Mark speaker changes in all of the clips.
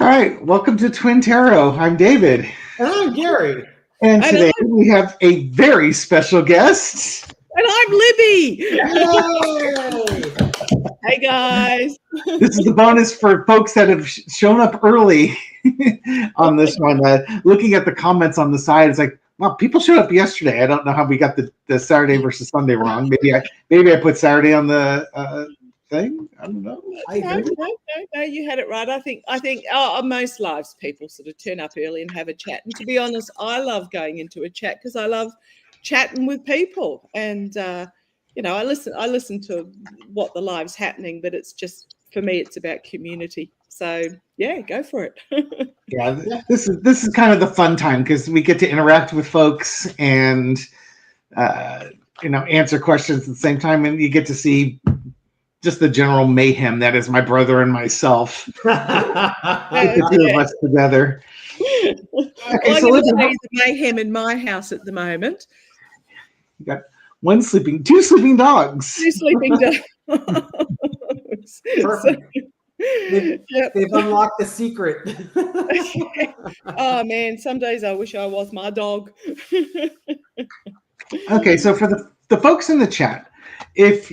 Speaker 1: All right, welcome to Twin Tarot. I'm David.
Speaker 2: And I'm Gary.
Speaker 1: And today we have a very special guest.
Speaker 3: And I'm Libby.
Speaker 2: Yay!
Speaker 3: Hey, guys.
Speaker 1: This is the bonus for folks that have shown up early on this one. Looking at the comments on the side, it's like, wow, people showed up yesterday. I don't know how we got the Saturday versus Sunday wrong. Maybe I put Saturday on the thing. I don't know.
Speaker 3: No, you had it right. I think most lives people sort of turn up early and have a chat. And to be honest, I love going into a chat because I love chatting with people. And I listen to what the live's happening, but it's just, for me, it's about community. So yeah, go for it.
Speaker 1: Yeah, this is kind of the fun time because we get to interact with folks and answer questions at the same time, and you get to see just the general mayhem that is my brother and myself. The two of us together.
Speaker 3: Okay, so there's the mayhem in my house at the moment.
Speaker 1: You got two sleeping dogs.
Speaker 3: Two sleeping dogs.
Speaker 2: Perfect. They've unlocked the secret.
Speaker 3: Oh man, some days I wish I was my dog.
Speaker 1: Okay, so for the folks in the chat, if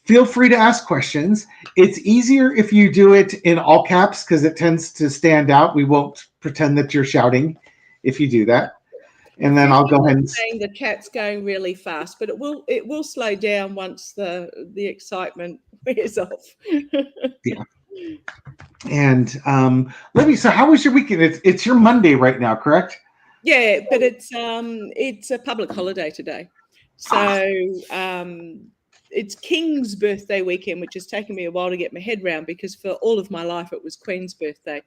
Speaker 1: feel free to ask questions. It's easier if you do it in all caps because it tends to stand out. We won't pretend that you're shouting if you do that. And then I'll go ahead and
Speaker 3: saying the chat's going really fast, but it will slow down once the excitement wears off.
Speaker 1: Yeah. And Libby, so how was your weekend? It's your Monday right now, correct?
Speaker 3: Yeah, but it's a public holiday today. So it's King's birthday weekend, which has taken me a while to get my head around because for all of my life it was Queen's birthday.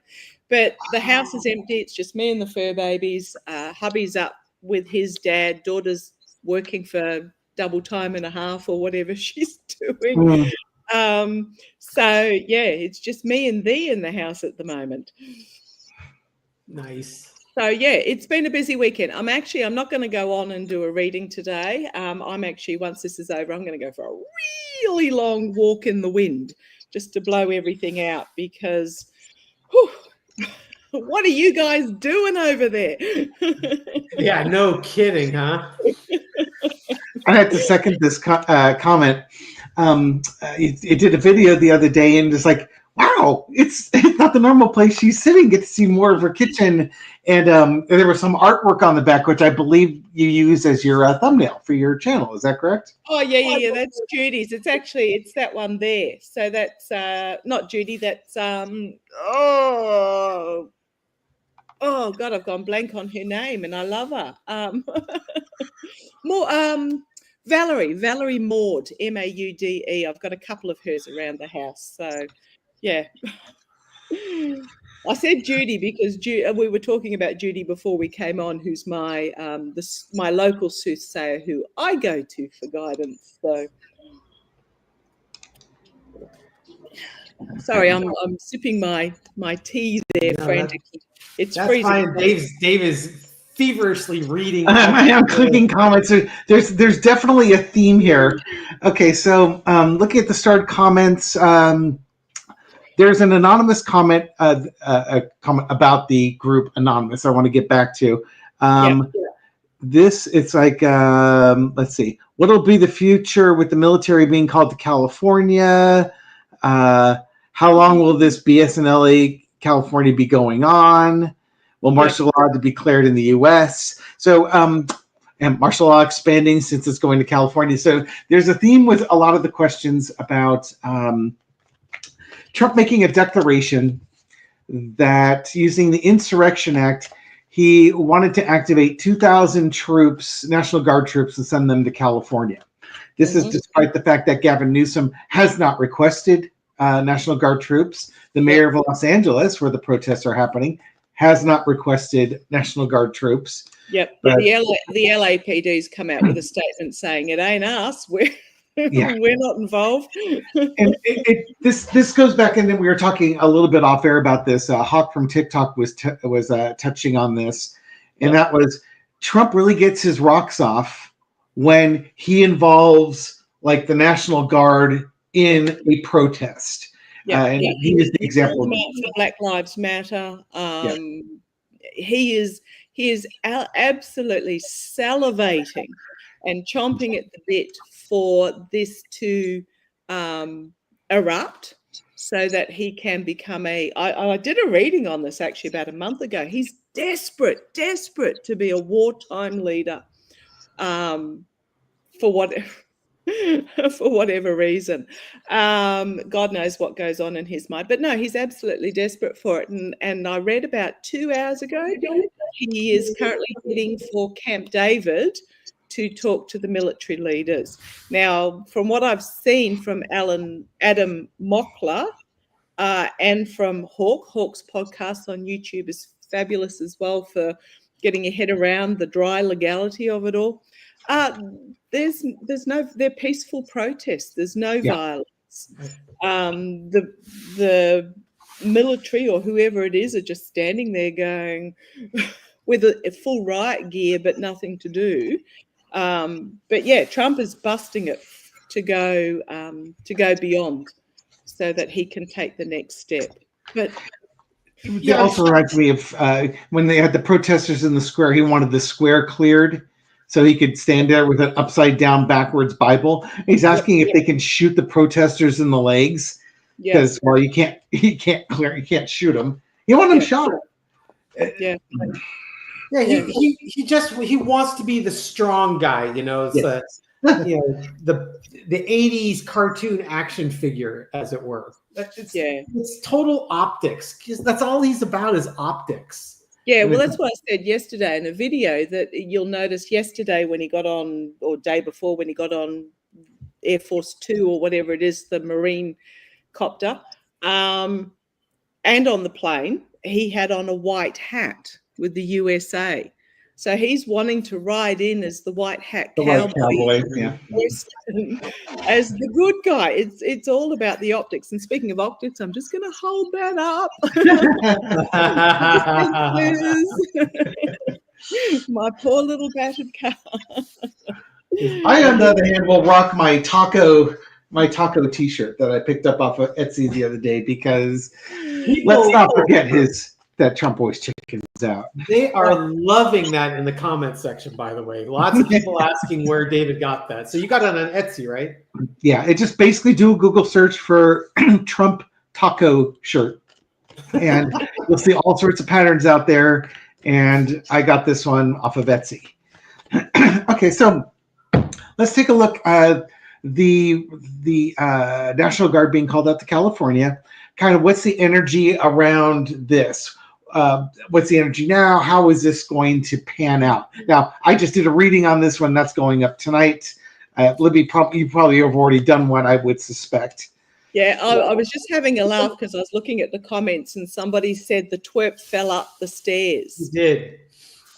Speaker 3: But the house is empty. It's just me and the fur babies. Hubby's up with his dad. Daughter's working for double time and a half or whatever she's doing. So yeah, it's just me and thee in the house at the moment.
Speaker 2: Nice.
Speaker 3: So yeah, it's been a busy weekend. I'm not going to go on and do a reading today. Once this is over, I'm going to go for a really long walk in the wind just to blow everything out because what are you guys doing over there?
Speaker 2: Yeah, no kidding, huh?
Speaker 1: I had to second this comment. It did a video the other day and it's like, wow, it's not the normal place she's sitting. Get to see more of her kitchen. And there was some artwork on the back, which I believe you use as your thumbnail for your channel. Is that correct?
Speaker 3: Oh, yeah. That's Judy's. It's that one there. So that's not Judy. That's, oh, God, I've gone blank on her name and I love her. Valerie Maude, Maude. I've got a couple of hers around the house. So, yeah. I said Judy because we were talking about Judy before we came on, who's my my local soothsayer who I go to for guidance. So, sorry, I'm sipping my tea there frantically. It's freezing.
Speaker 2: Fine. Dave is feverishly reading.
Speaker 1: I am clicking comments. There's definitely a theme here. Okay, so looking at the starred comments. There's an anonymous comment, a comment about the group Anonymous I want to get back to. It's like, let's see. What'll be the future with the military being called to California? How long will this BSNLA California be going on? Will martial law be declared in the U.S.? So, and martial law expanding since it's going to California. So there's a theme with a lot of the questions about Trump making a declaration that using the Insurrection Act, he wanted to activate 2,000 troops, National Guard troops, and send them to California. This is despite the fact that Gavin Newsom has not requested National Guard troops. The mayor of Los Angeles, where the protests are happening, has not requested National Guard troops.
Speaker 3: Yep, but the LAPD's come out with a statement saying it ain't us. We're not involved.
Speaker 1: And this goes back, and then we were talking a little bit off air about this. Hawk from TikTok was touching on this, and that was Trump really gets his rocks off when he involves like the National Guard in a protest. He is the example.
Speaker 3: For Black Lives Matter. He is absolutely salivating and chomping at the bit for this to erupt, so that he can become I did a reading on this actually about a month ago. He's desperate to be a wartime leader, for whatever reason. God knows what goes on in his mind. But no, he's absolutely desperate for it. And I read about 2 hours ago, he is currently heading for Camp David to talk to the military leaders. Now, from what I've seen from Adam Mockler and from Hawk's podcast on YouTube is fabulous as well for getting your head around the dry legality of it all. They're peaceful protests. There's no violence. The military or whoever it is are just standing there going with a full riot gear, but nothing to do. But yeah, Trump is busting it to go beyond, so that he can take the next step. But
Speaker 1: it also reminds me of when they had the protesters in the square. He wanted the square cleared so he could stand there with an upside down backwards Bible. He's asking if they can shoot the protesters in the legs because you can't shoot them. You want them shot.
Speaker 2: He wants to be the strong guy, It's the 80s cartoon action figure, as it were. It's total optics, because that's all he's about is optics.
Speaker 3: Yeah, well, that's what I said yesterday in a video, that you'll notice yesterday when he got on, or day before when he got on Air Force 2 or whatever it is, the Marine copter, and on the plane, he had on a white hat with the USA. So he's wanting to ride in as the white hat cowboy, as the good guy. It's all about the optics. And speaking of optics, I'm just going to hold that up. My poor little battered car.
Speaker 1: I, on the other hand, will rock my taco T-shirt that I picked up off of Etsy the other day, because let's not forget that Trump always chickens out.
Speaker 2: They are loving that in the comments section, by the way. Lots of people asking where David got that. So you got it on Etsy, right?
Speaker 1: Yeah, it just basically do a Google search for Trump taco shirt, and you'll see all sorts of patterns out there. And I got this one off of Etsy. Okay, so let's take a look at the National Guard being called out to California. Kind of what's the energy around this? What's the energy now? How is this going to pan out? Now, I just did a reading on this one. That's going up tonight. Libby, you probably have already done one, I would suspect.
Speaker 3: Yeah, I was just having a laugh because I was looking at the comments and somebody said the twerp fell up the stairs.
Speaker 2: He did.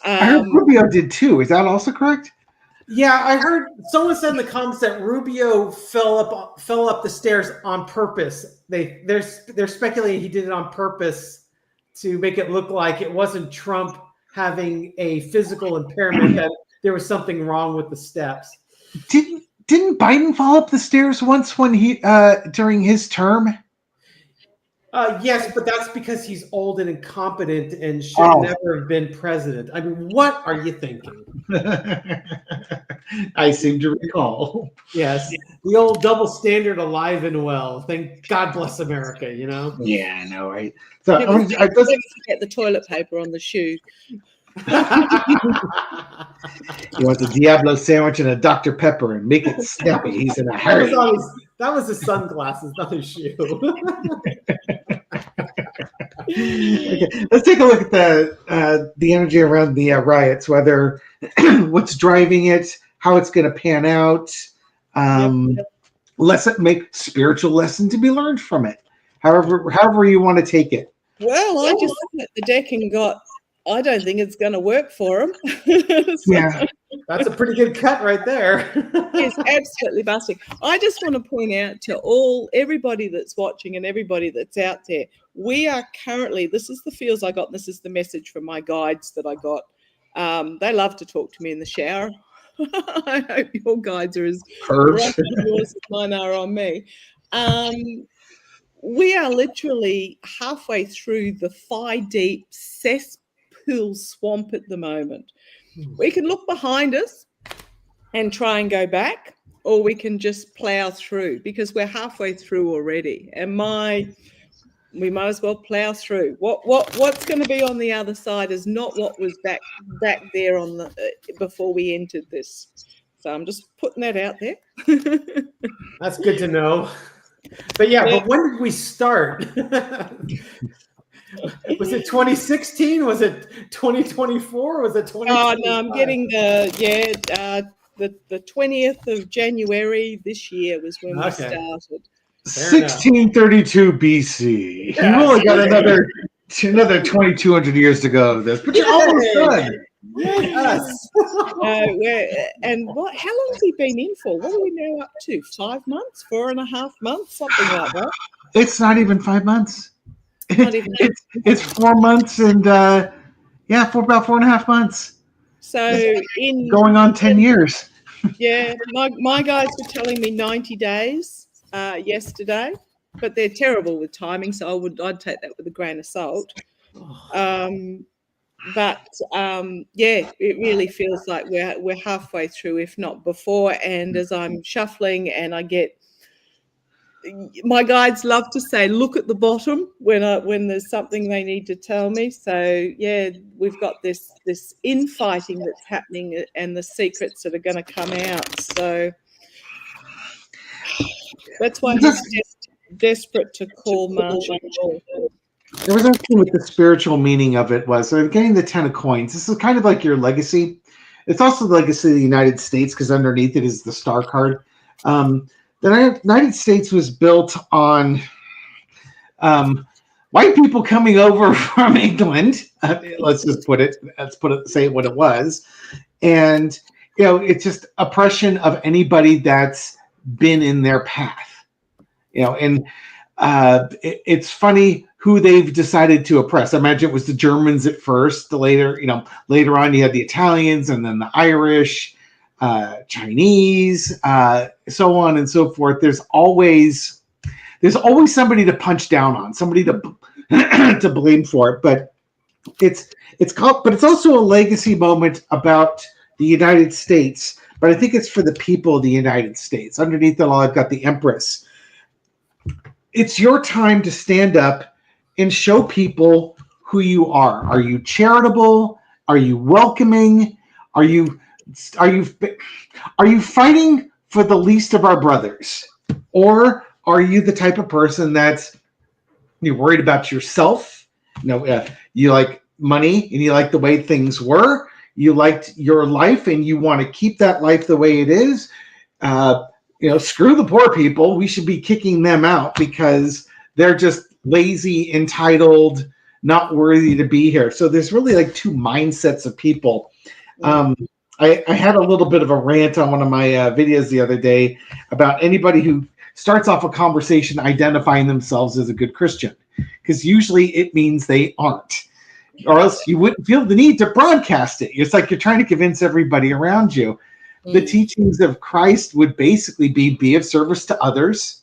Speaker 1: I heard Rubio did too. Is that also correct?
Speaker 2: Yeah, I heard someone said in the comments that Rubio fell up the stairs on purpose. They're speculating he did it on purpose to make it look like it wasn't Trump having a physical impairment, that there was something wrong with the steps.
Speaker 1: Didn't Biden fall up the stairs once when he during his term?
Speaker 2: Yes, but that's because he's old and incompetent and should never have been president. I mean, what are you thinking?
Speaker 1: I seem to recall.
Speaker 2: Yes, the old double standard alive and well. Thank God bless America,
Speaker 1: Yeah, I know, right? So
Speaker 3: never forget the toilet paper on the shoe.
Speaker 1: You want the Diablo sandwich and a Dr. Pepper and make it snappy. He's in a hurry.
Speaker 2: That was his sunglasses, not his shoe.
Speaker 1: Okay, let's take a look at the energy around the riots, whether what's driving it, how it's going to pan out. Make spiritual lesson to be learned from it. However you want to take it.
Speaker 3: Well, I just looked at the deck and I don't think it's going to work for him.
Speaker 1: Yeah.
Speaker 2: That's a pretty good cut right there.
Speaker 3: It's absolutely busting. I just want to point out to everybody that's watching and everybody that's out there, we are currently, this is the feels I got, this is the message from my guides that I got. They love to talk to me in the shower. I hope your guides are as rough on yours as mine are on me. we are literally halfway through the thigh-deep cesspool swamp at the moment. We can look behind us and try and go back, or we can just plow through, because we're halfway through already. And we might as well plow through. What's going to be on the other side is not what was back there on the before we entered this. So I'm just putting that out there.
Speaker 2: That's good to know. But yeah, but when did we start? Was it 2016? Was it 2024? Was it 2025?
Speaker 3: Oh no, I'm getting the 20th of January this year was when we started.
Speaker 1: 1632 BC.
Speaker 2: Yeah.
Speaker 1: You've only got another 2,200 years to go of this, but you're almost done.
Speaker 2: Yes.
Speaker 3: And what? How long has he been in for? What are we now up to? 5 months, 4.5 months, something like that.
Speaker 1: It's not even 5 months.
Speaker 3: Not even.
Speaker 1: It's 4 months and for about 4.5 months.
Speaker 3: So
Speaker 1: going on 10 years.
Speaker 3: Yeah, my guys were telling me 90 days yesterday, but they're terrible with timing, so I'd take that with a grain of salt. It really feels like we're halfway through, if not before. And as I'm shuffling, and my guides love to say, "Look at the bottom" when there's something they need to tell me. So yeah, we've got this infighting that's happening, and the secrets that are going to come out. So that's why he's desperate to call Marshall.
Speaker 1: There was actually what the spiritual meaning of it was. So getting the 10 of coins. This is kind of like your legacy. It's also the legacy of the United States, because underneath it is the star card. The United States was built on white people coming over from England. Let's say what it was. And, it's just oppression of anybody that's been in their path. It's funny who they've decided to oppress. I imagine it was the Germans at first. Later on you had the Italians, and then the Irish, Chinese, so on and so forth. There's always somebody to punch down on, somebody to to blame for it. But it's also a legacy moment about the United States. But I think it's for the people of the United States. Underneath it all, I've got the Empress. It's your time to stand up and show people who you are. Are you charitable? Are you welcoming? Are you fighting for the least of our brothers? Or are you the type of person that's you're worried about yourself? You like money, and you like the way things were. You liked your life, and you want to keep that life the way it is. Screw the poor people. We should be kicking them out because they're just lazy, entitled, not worthy to be here. So there's really like two mindsets of people. I had a little bit of a rant on one of my videos the other day about anybody who starts off a conversation identifying themselves as a good Christian, because usually it means they aren't, or else you wouldn't feel the need to broadcast it. It's like you're trying to convince everybody around you. The teachings of Christ would basically be of service to others,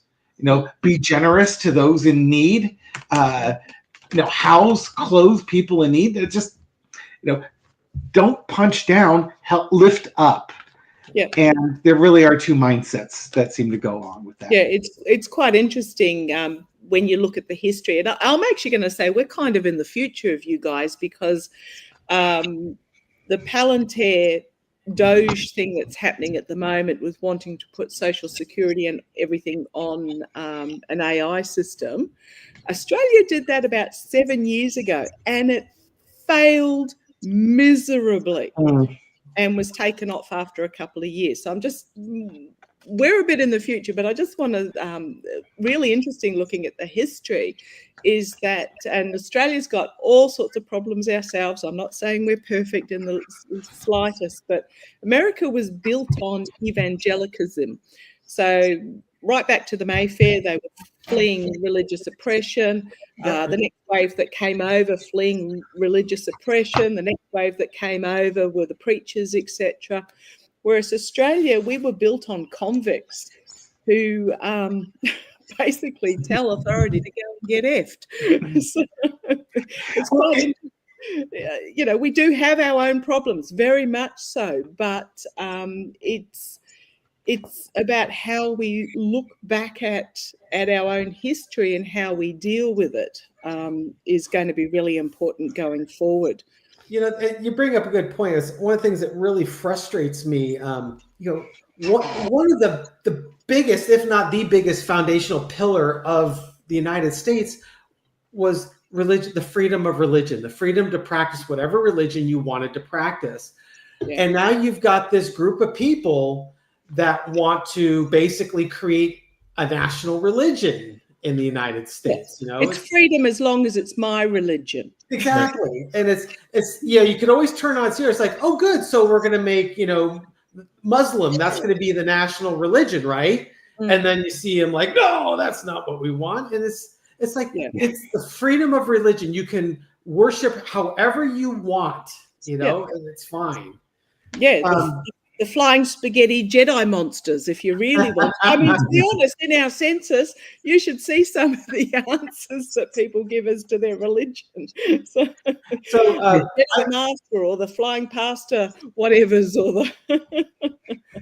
Speaker 1: be generous to those in need, house, clothe people in need. They're just, don't punch down, help lift up. Yeah. And there really are two mindsets that seem to go on with that.
Speaker 3: Yeah, it's quite interesting when you look at the history. And I'm actually going to say we're kind of in the future of you guys, because the Palantir Doge thing that's happening at the moment with wanting to put Social Security and everything on an AI system. Australia did that about 7 years ago, and it failed miserably and was taken off after a couple of years. So we're a bit in the future, but I just want to, really interesting looking at the history is that, and Australia's got all sorts of problems ourselves. I'm not saying we're perfect in the slightest, but America was built on evangelicism. So right back to the Mayfair, they were fleeing religious oppression. The next wave that came over, fleeing religious oppression. The next wave that came over were the preachers, etc. Whereas Australia, we were built on convicts who basically tell authority to go and get effed. So it's quite, you know, we do have our own problems, very much so, but it's about how we look back at our own history and how we deal with it is going to be really important going forward.
Speaker 2: You know, you bring up a good point. It's one of the things that really frustrates me. You know, one of the biggest, if not the biggest, foundational pillar of the United States was religion, the freedom of religion, the freedom to practice whatever religion you wanted to practice. Yeah. And now you've got this group of people that want to basically create a national religion in the United States. You know,
Speaker 3: it's freedom as long as it's my religion.
Speaker 2: Exactly. And it's yeah, you could always turn on here. It's like, oh, good. So we're going to make, you know, Muslim, that's going to be the national religion, right? And then you see him like, no, that's not what we want. And it's like, it's the freedom of religion. You can worship however you want, you know, and it's fine.
Speaker 3: Yeah. The flying spaghetti Jedi monsters, if you really want. I mean, to be honest, in our census, you should see some of the answers that people give us to their religion. So Jedi Master or the flying pastor, whatever's, or the.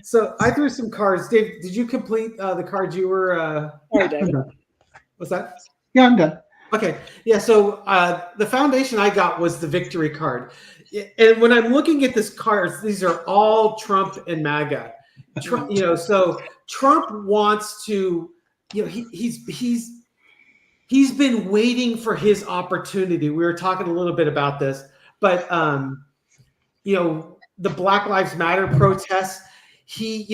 Speaker 2: So I threw some cards. Dave, did you complete the cards you were?
Speaker 3: Sorry, David.
Speaker 2: What's that?
Speaker 1: Yeah, I'm done.
Speaker 2: Okay. Yeah. So the foundation I got was the victory card. And when I'm looking at this cards, these are all Trump and MAGA. Trump, you know, so Trump wants to, you know, he's been waiting for his opportunity. We were talking a little bit about this, but you know, the Black Lives Matter protests, he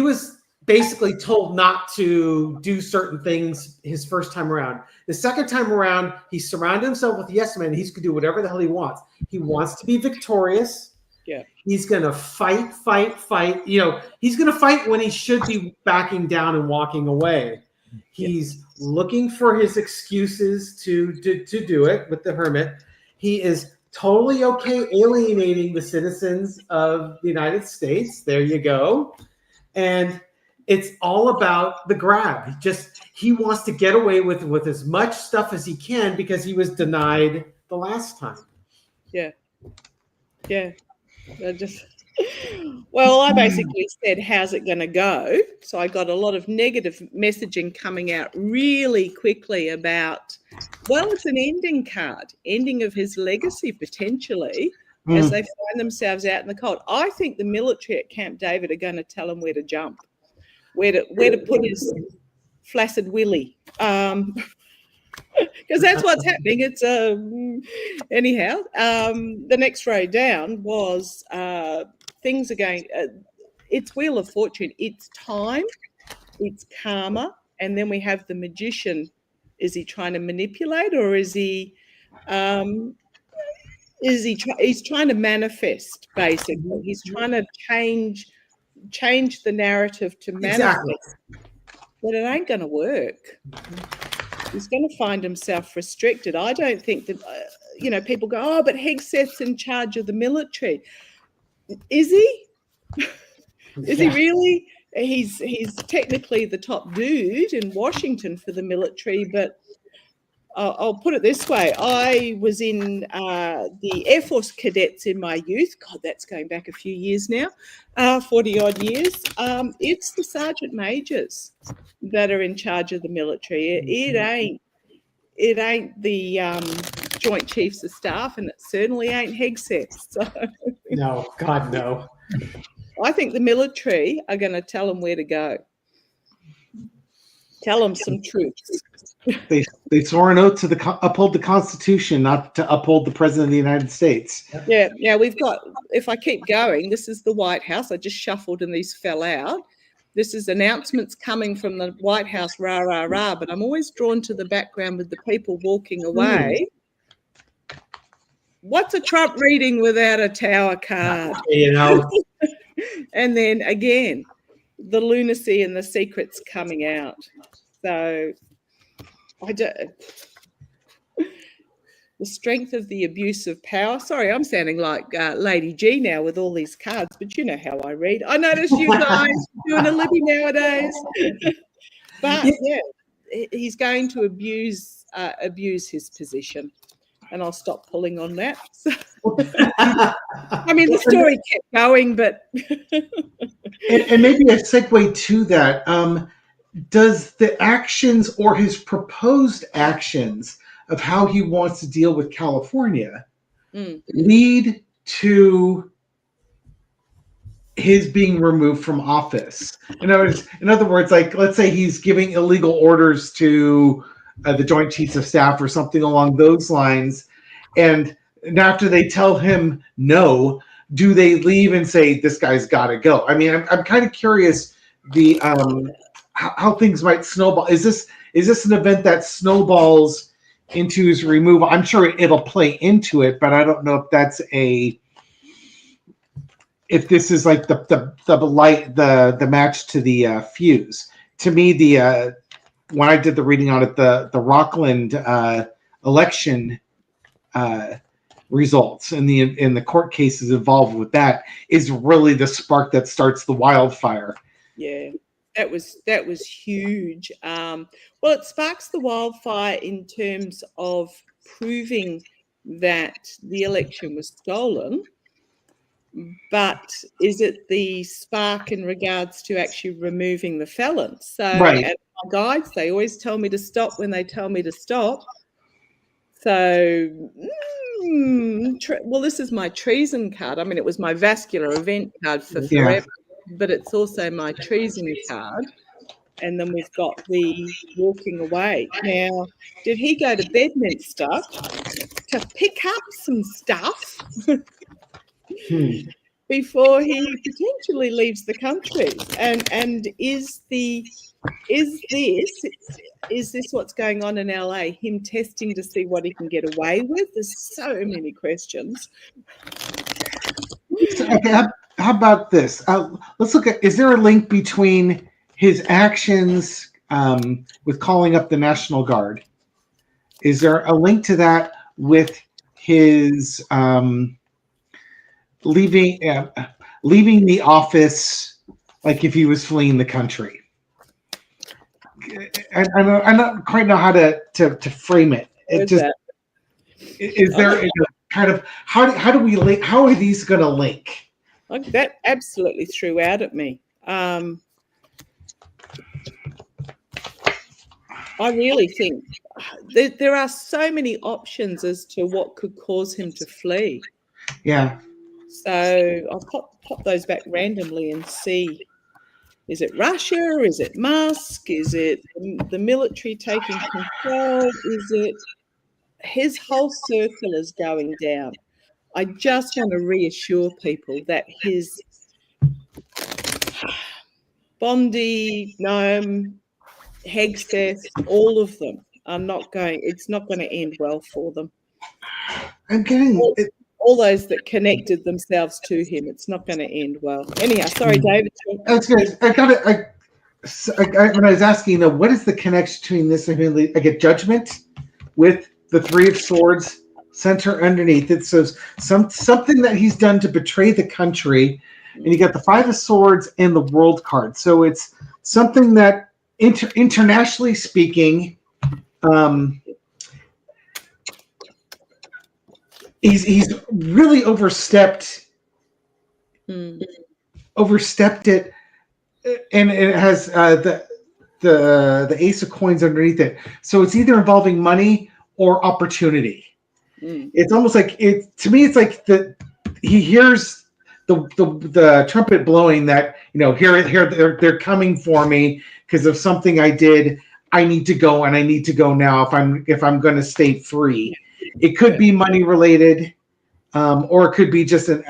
Speaker 2: was basically told not to do certain things his first time around. The second time around, he surrounded himself with yes men. He could do whatever the hell he wants. He wants to be victorious.
Speaker 3: Yeah.
Speaker 2: He's going to fight. You know, he's going to fight when he should be backing down and walking away. He's looking for his excuses to do it with the hermit. He is totally okay alienating the citizens of the United States. There you go. And it's all about the grab. He wants to get away with as much stuff as he can because he was denied the last time.
Speaker 3: Yeah. I basically said, how's it going to go? So I got a lot of negative messaging coming out really quickly about, well, it's an ending card, ending of his legacy potentially as they find themselves out in the cold. I think the military at Camp David are going to tell him where to jump. Where to put his flaccid willy, because that's what's happening. It's anyhow. The next row down was things are going. It's Wheel of Fortune. It's time. It's karma, and then we have the magician. Is he trying to manipulate, or is he? He's trying to manifest. Basically, he's trying to change the narrative to manifest, but it ain't going to work. He's going to find himself restricted. I don't think that, you know, people go, oh, but Hegseth's in charge of the military. Is he? Is he really? He's technically the top dude in Washington for the military, but I'll put it this way. I was in the Air Force cadets in my youth. God, that's going back a few years now, 40-odd years. It's the sergeant majors that are in charge of the military. It ain't the Joint Chiefs of Staff, and it certainly ain't Hegseth. So.
Speaker 2: No, God, no.
Speaker 3: I think the military are going to tell them where to go. Tell them some truths.
Speaker 1: They swore an oath to uphold the Constitution, not to uphold the President of the United States.
Speaker 3: Yeah, we've got, if I keep going, this is the White House. I just shuffled and these fell out. This is announcements coming from the White House, rah, rah, rah, but I'm always drawn to the background with the people walking away. What's a Trump reading without a tower card?
Speaker 2: You know.
Speaker 3: And then again, the lunacy and the secrets coming out. So the strength of the abuse of power. Sorry, I'm sounding like Lady G now with all these cards, but you know how I read. I notice you guys doing a Libby nowadays. But yeah, he's going to abuse his position, and I'll stop pulling on that. I mean, the story kept going, but
Speaker 1: and maybe a segue to that. Does the actions or his proposed actions of how he wants to deal with California lead to his being removed from office? In other words, like, let's say he's giving illegal orders to the Joint Chiefs of Staff or something along those lines, and after they tell him no, do they leave and say this guy's got to go? I mean, I'm kind of curious how things might snowball. Is this an event that snowballs into his removal? I'm sure it'll play into it, but I don't know if this is like the match to the fuse. To me, when I did the reading on it, the Rockland election results and the court cases involved with that is really the spark that starts the wildfire.
Speaker 3: Yeah. That was huge. Well, it sparks the wildfire in terms of proving that the election was stolen, but is it the spark in regards to actually removing the felons? So
Speaker 1: right.
Speaker 3: At my guides, they always tell me to stop when they tell me to stop. So, well, this is my treason card. I mean, it was my vascular event card for forever. But it's also my treason card. And then we've got the walking away. Now, did he go to Bedminster to pick up some stuff before he potentially leaves the country? And is this what's going on in LA? Him testing to see what he can get away with? There's so many questions.
Speaker 1: Okay, how about this? Let's look at, is there a link between his actions with calling up the National Guard? Is there a link to that with his leaving the office, like if he was fleeing the country? I don't quite know how to frame it. Is there kind of how do we link? How are these going to link?
Speaker 3: Like that absolutely threw out at me. I really think there are so many options as to what could cause him to flee.
Speaker 1: Yeah.
Speaker 3: So I'll pop those back randomly and see. Is it Russia? Is it Musk? Is it the military taking control? Is it his whole circle is going down? I just want to reassure people that his Bondi, Noam, Hegseth, all of them are not going. It's not going to end well for them.
Speaker 1: I'm getting
Speaker 3: all those that connected themselves to him. It's not going to end well. Anyhow, sorry, David.
Speaker 1: That's good. I got it. When I was asking, what is the connection between this and I get judgment with the Three of Swords center underneath it. So something that he's done to betray the country, and you got the Five of Swords and the World card. So it's something that internationally speaking, he's really overstepped it, and it has the Ace of Coins underneath it. So it's either involving money or opportunity. It's almost like to me. It's like he hears the trumpet blowing that here they're coming for me because of something I did. I need to go, and I need to go now if I'm going to stay free. It could be money related, or it could be just an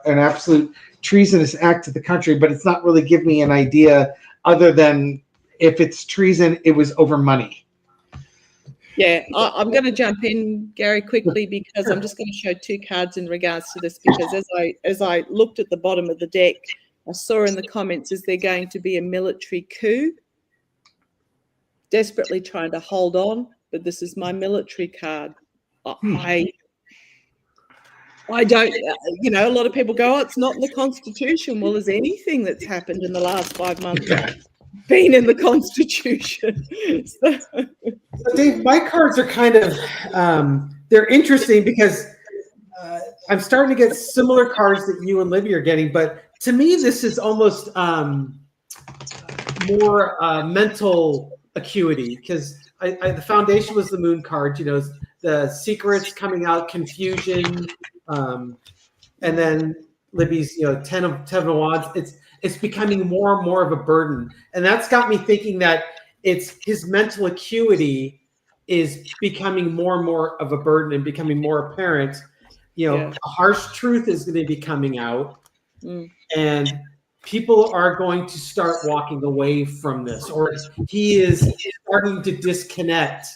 Speaker 1: absolute treasonous act to the country. But it's not really giving me an idea other than if it's treason, it was over money.
Speaker 3: Yeah, I'm going to jump in, Gary, quickly because I'm just going to show two cards in regards to this because as I looked at the bottom of the deck, I saw in the comments, is there going to be a military coup? Desperately trying to hold on, but this is my military card. I don't, a lot of people go, it's not in the Constitution. Well, is anything that's happened in the last 5 months been in the Constitution. So,
Speaker 2: Dave, my cards are kind of they're interesting because I'm starting to get similar cards that you and Libby are getting, but to me, this is almost more mental acuity because the foundation was the moon card, the secrets coming out, confusion, and then Libby's, 10 of wands. It's becoming more and more of a burden, and that's got me thinking that it's his mental acuity is becoming more and more of a burden and becoming more apparent. A harsh truth is going to be coming out, and people are going to start walking away from this, or he is starting to disconnect,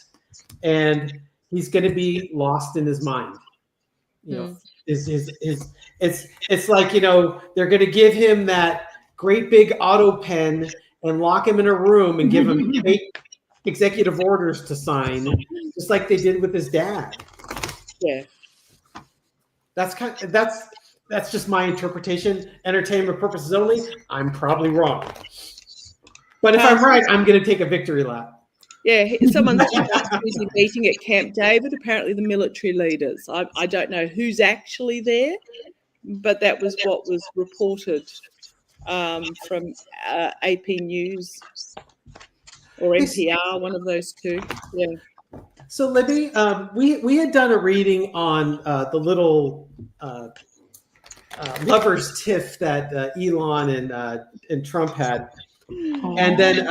Speaker 2: and he's going to be lost in his mind. It's like, they're going to give him that great big auto pen and lock him in a room and give him 8 executive orders to sign, just like they did with his dad.
Speaker 3: Yeah.
Speaker 2: That's just my interpretation. Entertainment purposes only. I'm probably wrong. But if I'm right, I'm going to take a victory lap.
Speaker 3: Yeah, someone's busy meeting at Camp David, apparently the military leaders. I don't know who's actually there, but that was what was reported from AP News or NPR, one of those two. Yeah.
Speaker 2: So, Libby, we had done a reading on the little lovers tiff that Elon and Trump had. And then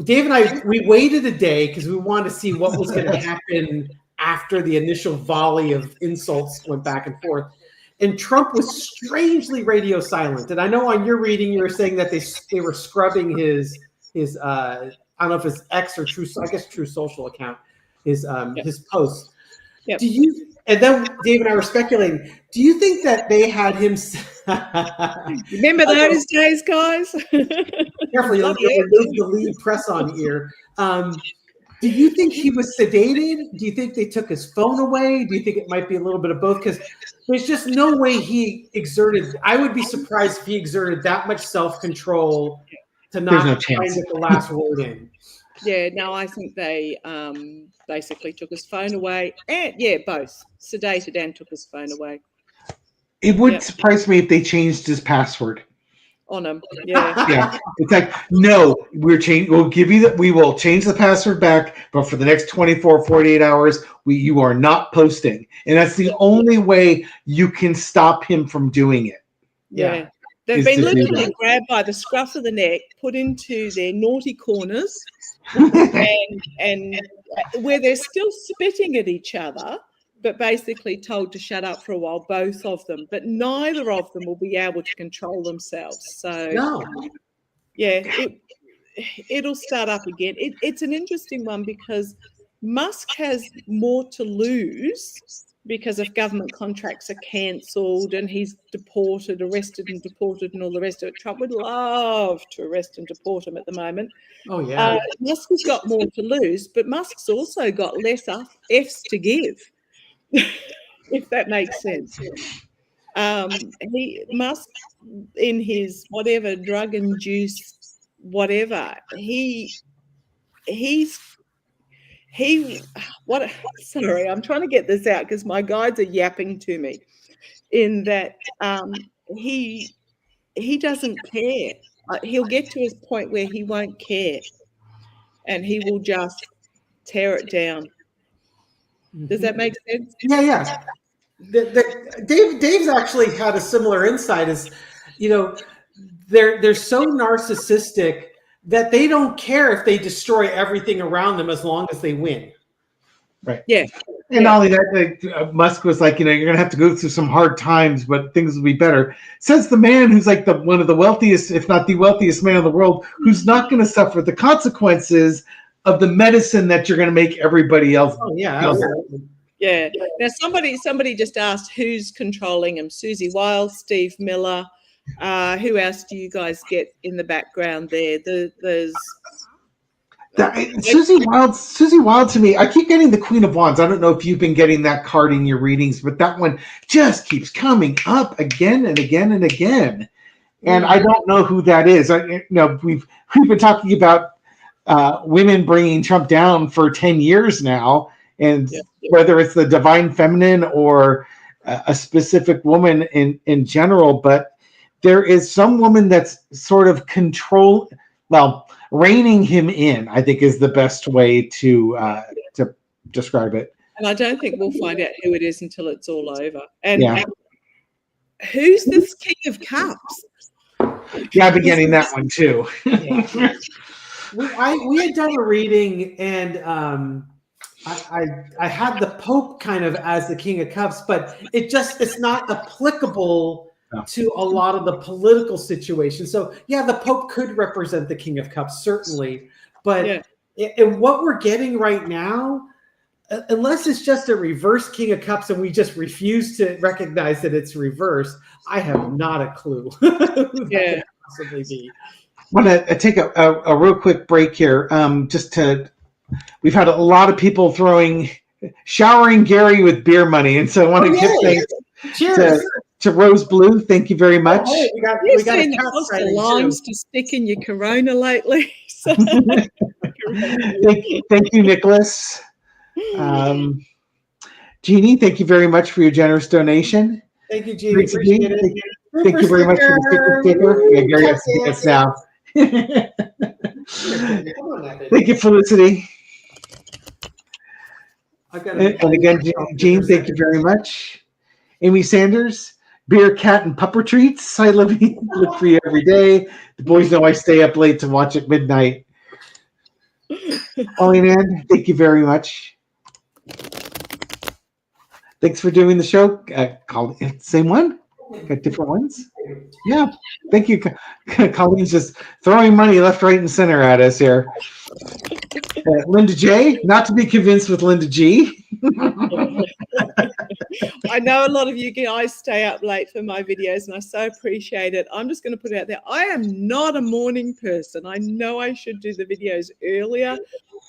Speaker 2: Dave and I, we waited a day because we wanted to see what was going to happen after the initial volley of insults went back and forth. And Trump was strangely radio silent. And I know on your reading you were saying that they were scrubbing his I don't know if it's X or True Social account, his posts.
Speaker 3: Yep.
Speaker 2: And then Dave and I were speculating. Do you think that they had him?
Speaker 3: Remember those days, guys?
Speaker 2: Careful, you'll lose the lead press on ear. Do you think he was sedated? Do you think they took his phone away? Do you think it might be a little bit of both? Because there's just no way he exerted. I would be surprised if he exerted that much self-control to not try and get the last word in.
Speaker 3: Yeah, no, I think they basically took his phone away, and both sedated and took his phone away.
Speaker 1: It would surprise me if they changed his password
Speaker 3: on him. Yeah,
Speaker 1: yeah. It's like, no, we'll give you we will change the password back, but for the next 24, 48 hours, you are not posting, and that's the only way you can stop him from doing it.
Speaker 3: Yeah. They've been literally grabbed by the scruff of the neck, put into their naughty corners, and where they're still spitting at each other, but basically told to shut up for a while, both of them. But neither of them will be able to control themselves. So, it'll start up again. It's an interesting one because Musk has more to lose because if government contracts are cancelled and he's arrested and deported and all the rest of it. Trump would love to arrest and deport him at the moment.
Speaker 2: Oh, yeah.
Speaker 3: Musk has got more to lose, but Musk's also got less F's to give, if that makes sense. Musk, in his whatever drug-induced whatever, sorry, I'm trying to get this out because my guides are yapping to me, in that he doesn't care. He'll get to his point where he won't care and he will just tear it down. Does that make sense?
Speaker 2: Yeah. Dave's actually had a similar insight. Is they're so narcissistic that they don't care if they destroy everything around them as long as they win.
Speaker 1: Right.
Speaker 3: Yeah.
Speaker 1: And not only that, Musk was like, you're going to have to go through some hard times, but things will be better. Says the man who's like one of the wealthiest, if not the wealthiest man in the world, who's not going to suffer the consequences of the medicine that you're going to make everybody else.
Speaker 2: Oh, yeah.
Speaker 3: Yeah. Now, somebody just asked who's controlling him. Susie Wild, Steve Miller. Who else do you guys get in the background there? There's
Speaker 1: Susie Wild to me. I keep getting the Queen of Wands. I don't know if you've been getting that card in your readings, but that one just keeps coming up again and again and again. And I don't know who that is. We've been talking about women bringing Trump down for 10 years now, and whether it's the divine feminine or a specific woman in general, but there is some woman that's sort of reining him in, I think is the best way to describe it.
Speaker 3: And I don't think we'll find out who it is until it's all over. And who's this King of Cups?
Speaker 1: Yeah, I've been getting that one too.
Speaker 2: We had done a reading, and I had the Pope kind of as the King of Cups, but it's not applicable to a lot of the political situations. So the Pope could represent the King of Cups, certainly, but in what we're getting right now, unless it's just a reverse King of Cups and we just refuse to recognize that it's reversed, I have not a clue. That could possibly be.
Speaker 1: I want to take a real quick break here. We've had a lot of people showering Gary with beer money, and so I want to give thanks to Rose Blue. Thank you very much.
Speaker 3: Oh, we got the limes to stick in your Corona lately. So.
Speaker 1: Thank you, Nicholas. Jeannie, thank you very much for your generous donation.
Speaker 2: Thank you, Jeannie. Appreciate it.
Speaker 1: Thank you very much for the sticker. Yeah, Gary has to get us now. Thank you, Felicity. And again, Jean, thank you very much. Amy Sanders, beer, cat, and pupper treats. I look for you every day. The boys know I stay up late to watch at midnight. Ollie Nan, thank you very much. Thanks for doing the show. Same one? Got different ones? Yeah. Thank you. Colleen's just throwing money left, right, and center at us here. Linda J. Not to be convinced with Linda G.
Speaker 3: I know a lot of you guys stay up late for my videos, and I so appreciate it. I'm just going to put it out there. I am not a morning person. I know I should do the videos earlier,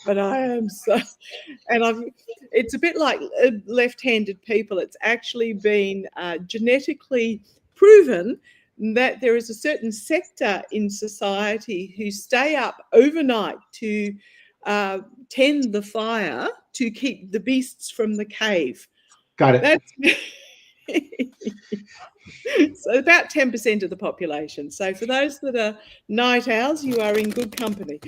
Speaker 3: but I am so. And it's a bit like left-handed people. It's actually been genetically proven that there is a certain sector in society who stay up overnight to tend the fire to keep the beasts from the cave.
Speaker 1: Got it.
Speaker 3: So about 10% of the population. So for those that are night owls, you are in good company.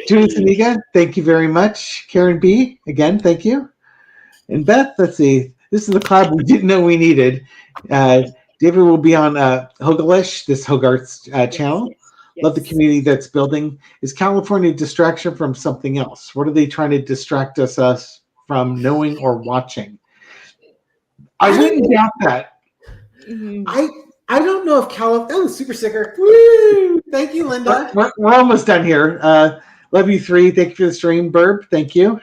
Speaker 1: Julie Saniga, thank you very much. Karen B, again, thank you. And Beth, let's see. This is the cloud we didn't know we needed. David will be on Hogalish, this Hogarth's channel. Yes. Love the community that's building. Is California a distraction from something else? What are they trying to distract us from knowing or watching? I wouldn't doubt that.
Speaker 2: Mm-hmm. I don't know if California. Oh, super sticker. Woo! Thank you, Linda.
Speaker 1: We're almost done here. Love you 3. Thank you for the stream, Burb. Thank you.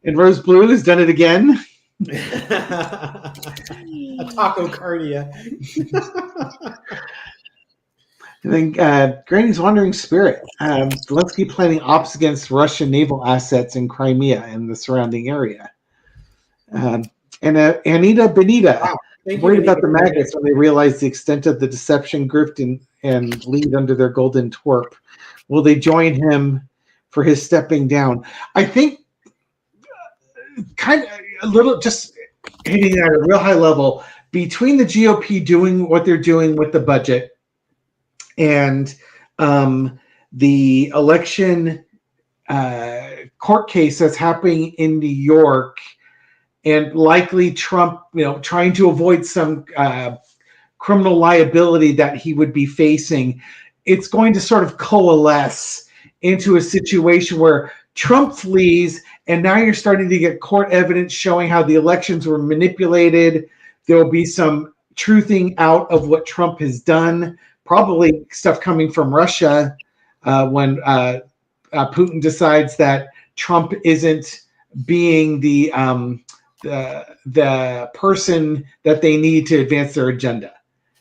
Speaker 1: And Rose Blue has done it again.
Speaker 2: A taco cardia.
Speaker 1: I think Granny's Wandering Spirit. Zelensky planning ops against Russian naval assets in Crimea and the surrounding area. And Anita Benita. Wow. Worried about the MAGAs when they realize the extent of the deception, grift, and lead under their golden twerp. Will they join him for his stepping down? I think kind of a little, just hitting at a real high level, between the GOP doing what they're doing with the budget and the election court case that's happening in New York, and likely Trump, trying to avoid some criminal liability that he would be facing, it's going to sort of coalesce into a situation where Trump flees, and now you're starting to get court evidence showing how the elections were manipulated. There will be some truthing out of what Trump has done, probably stuff coming from Russia when Putin decides that Trump isn't being the person that they need to advance their agenda.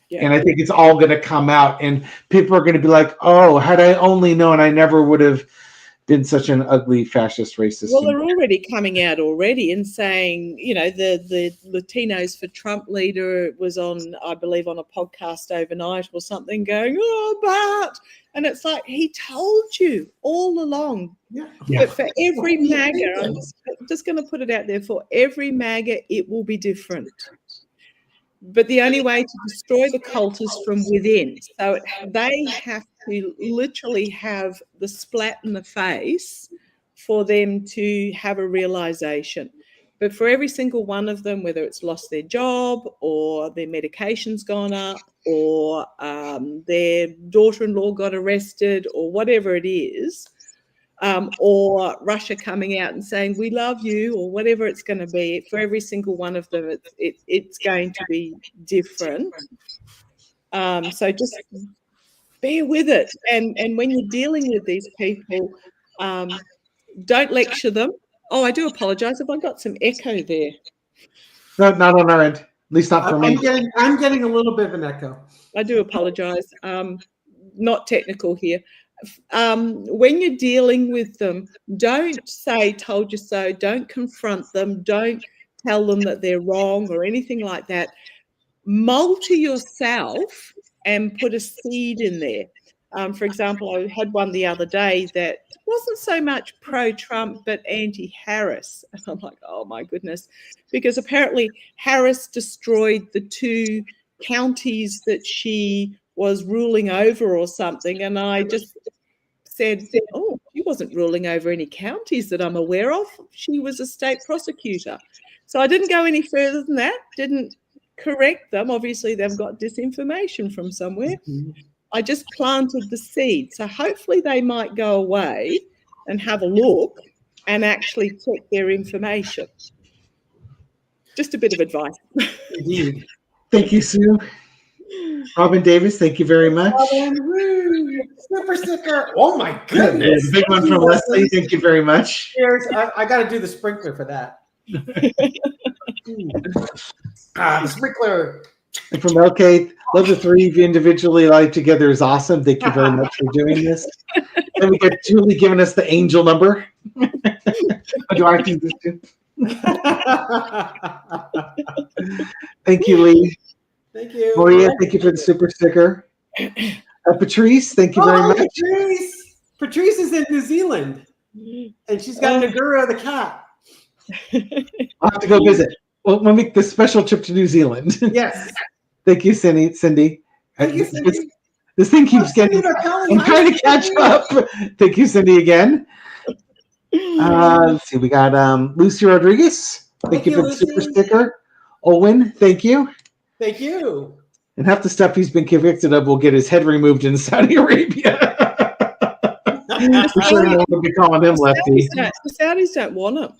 Speaker 1: Yeah. And I think it's all going to come out, and people are going to be like, oh, had I only known, I never would have been such an ugly fascist racist.
Speaker 3: Well, they're already coming out already and saying, the Latinos for Trump leader was on, I believe, on a podcast overnight or something going, but, and it's like, he told you all along.
Speaker 2: Yeah.
Speaker 3: But for every MAGA, I'm just going to put it out there, for every MAGA, it will be different. But the only way to destroy the cult is from within. So they have to literally have the splat in the face for them to have a realization. But for every single one of them, whether it's lost their job or their medication's gone up or their daughter-in-law got arrested or whatever it is, or Russia coming out and saying, we love you, or whatever it's going to be, for every single one of them, it's going to be different. So just bear with it. And when you're dealing with these people, don't lecture them. Oh, I do apologize if I got some echo there.
Speaker 1: No, not on our end. At least not for me.
Speaker 2: I'm getting a little bit of an echo.
Speaker 3: I do apologize. Not technical here. When you're dealing with them, don't say told you so, don't confront them, don't tell them that they're wrong or anything like that. Mull to yourself and put a seed in there. For example, I had one the other day that wasn't so much pro-Trump but anti-Harris. And I'm like, oh my goodness, because apparently Harris destroyed the 2 counties that she was ruling over or something, and I just said, oh, she wasn't ruling over any counties that I'm aware of. She was a state prosecutor. So I didn't go any further than that, didn't correct them. Obviously, they've got disinformation from somewhere. I just planted the seed. So hopefully they might go away and have a look and actually check their information. Just a bit of advice.
Speaker 2: Indeed.
Speaker 1: Thank you, Sue. Robin Davis, thank you very much.
Speaker 2: Robin, super sticker. Oh my goodness.
Speaker 1: The big one from Leslie, thank you very much.
Speaker 2: Cheers. I got to do the sprinkler for that. The sprinkler.
Speaker 1: And from LK, love the 3 of you individually live together is awesome. Thank you very much for doing this. And we got Julie giving us the angel number. Do I do this too? Thank you, Lee.
Speaker 2: Thank you.
Speaker 1: Maria, thank you for the super sticker. Patrice, thank you very much.
Speaker 2: Patrice is in New Zealand, and she's got Nagura the cat.
Speaker 1: I'll have to go visit. Well, we'll make this special trip to New Zealand.
Speaker 2: Yes.
Speaker 1: Thank you, Cindy.
Speaker 2: Thank you, Cindy.
Speaker 1: This thing keeps getting. I'm trying to catch up. Thank you, Cindy, again. Let's see. We got Lucy Rodriguez. Thank you for the super sticker. Owen, thank you.
Speaker 2: Thank you.
Speaker 1: And half the stuff he's been convicted of will get his head removed in Saudi Arabia. For sure, no one will be calling him lefty.
Speaker 3: The Saudis don't want him.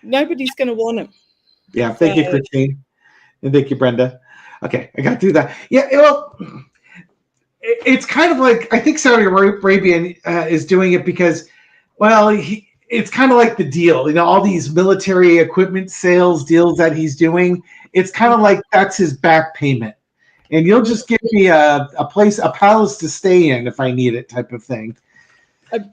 Speaker 3: Nobody's going to want him.
Speaker 1: Yeah, thank you, Christine. And thank you, Brenda. Okay, I got through that. Yeah, well, it's kind of like, I think Saudi Arabia is doing it because, well, it's kind of like the deal. All these military equipment sales deals that he's doing, it's kind of like that's his back payment. And you'll just give me a palace to stay in if I need it type of thing.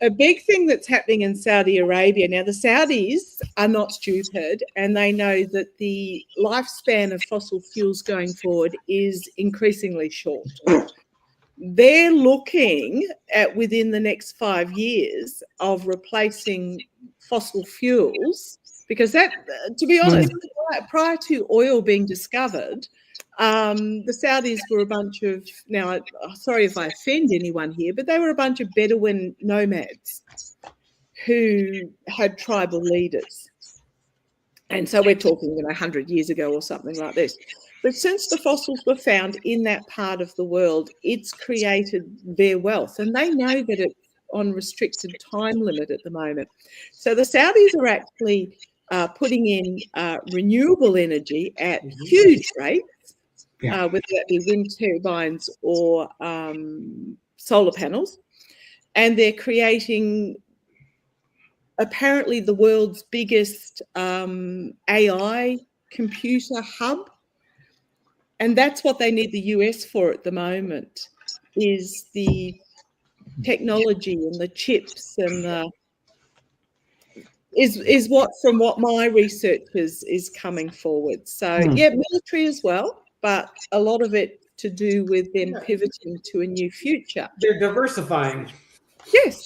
Speaker 3: A big thing that's happening in Saudi Arabia now, the Saudis are not stupid, and they know that the lifespan of fossil fuels going forward is increasingly short. They're looking at within the next 5 years of replacing fossil fuels, because that, to be honest, prior to oil being discovered, the Saudis were a bunch of, now, sorry if I offend anyone here, but they were a bunch of Bedouin nomads who had tribal leaders. And so we're talking 100 years ago or something like this. But since the fossils were found in that part of the world, it's created their wealth. And they know that it's on restricted time limit at the moment. So the Saudis are actually putting in renewable energy at huge rates. Whether that be wind turbines or solar panels. And they're creating apparently the world's biggest AI computer hub. And that's what they need the US for at the moment, is the technology and the chips and the is what from what my research is coming forward. So yeah, military as well, but a lot of it to do with them pivoting to a new future.
Speaker 2: They're diversifying.
Speaker 3: Yes.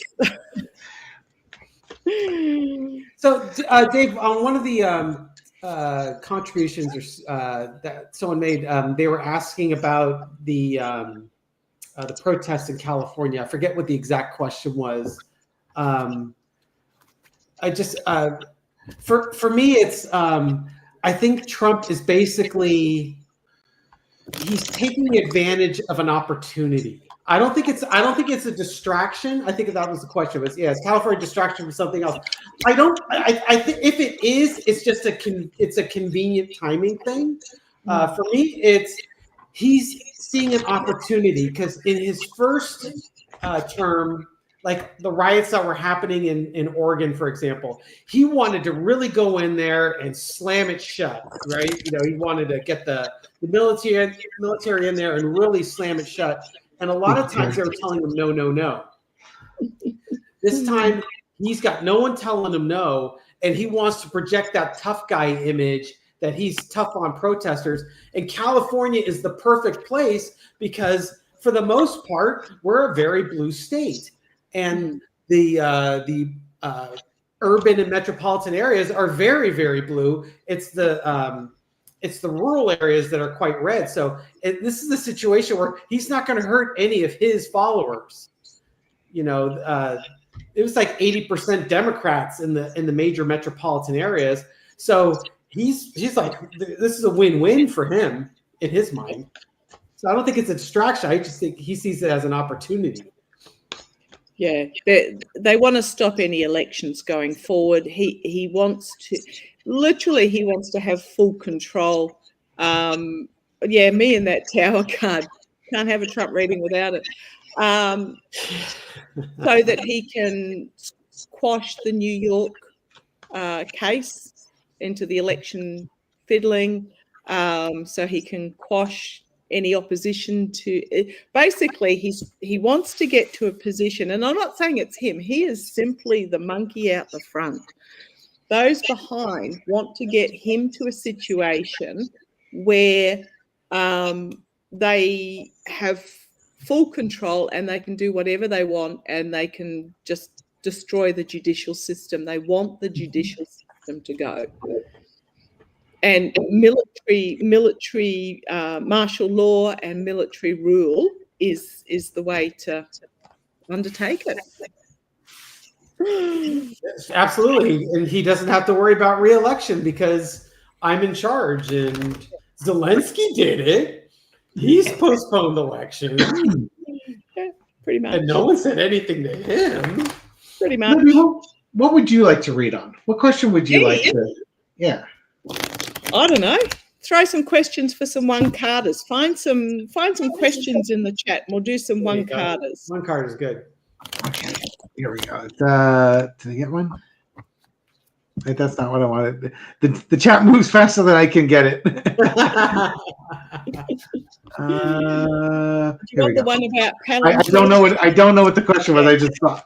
Speaker 2: So Dave, on one of the contributions that someone made, they were asking about the protests in California. I forget what the exact question was. I just for me, it's I think Trump is basically he's taking advantage of an opportunity. I don't think it's a distraction. I think that was the question. Was is California a distraction from something else? I think if it is, it's just it's a convenient timing thing. For me, he's seeing an opportunity because in his first term, like the riots that were happening in Oregon, for example, he wanted to really go in there and slam it shut, right? He wanted to get the military in there and really slam it shut. And a lot of times they were telling him, no, no, no. This time he's got no one telling him no, and he wants to project that tough guy image that he's tough on protesters. And California is the perfect place because for the most part, we're a very blue state. And the urban and metropolitan areas are very, very blue. It's the rural areas that are quite red. So this is the situation where he's not going to hurt any of his followers. It was like 80% Democrats in the major metropolitan areas. So he's like, this is a win-win for him in his mind. So I don't think it's a distraction. I just think he sees it as an opportunity.
Speaker 3: Yeah, they want to stop any elections going forward. He wants to have full control. Me and that tower card. Can't have a Trump reading without it. So that he can quash the New York case into the election fiddling. So he can quash any opposition to it. Basically he wants to get to a position, and I'm not saying it's him, he is simply the monkey out the front. Those behind want to get him to a situation where they have full control and they can do whatever they want and they can just destroy the judicial system. They want the judicial system to go. And military martial law and military rule is the way to undertake it.
Speaker 2: Yes, absolutely. And he doesn't have to worry about re-election because I'm in charge and Zelensky did it. He's postponed elections.
Speaker 3: Yeah, pretty much.
Speaker 2: And no one said anything to him.
Speaker 3: Pretty much.
Speaker 1: What would you like to read on? What question would you like to? Yeah.
Speaker 3: I don't know. Throw some questions for some one-carders. Find some questions in the chat and we'll do some one-carders.
Speaker 2: One card is good.
Speaker 1: Okay, here we go. Did I get one? That's not what I wanted. The chat moves faster than I can get it.
Speaker 3: Do you want the one about Palantir?
Speaker 1: I don't know what the question was. I just saw.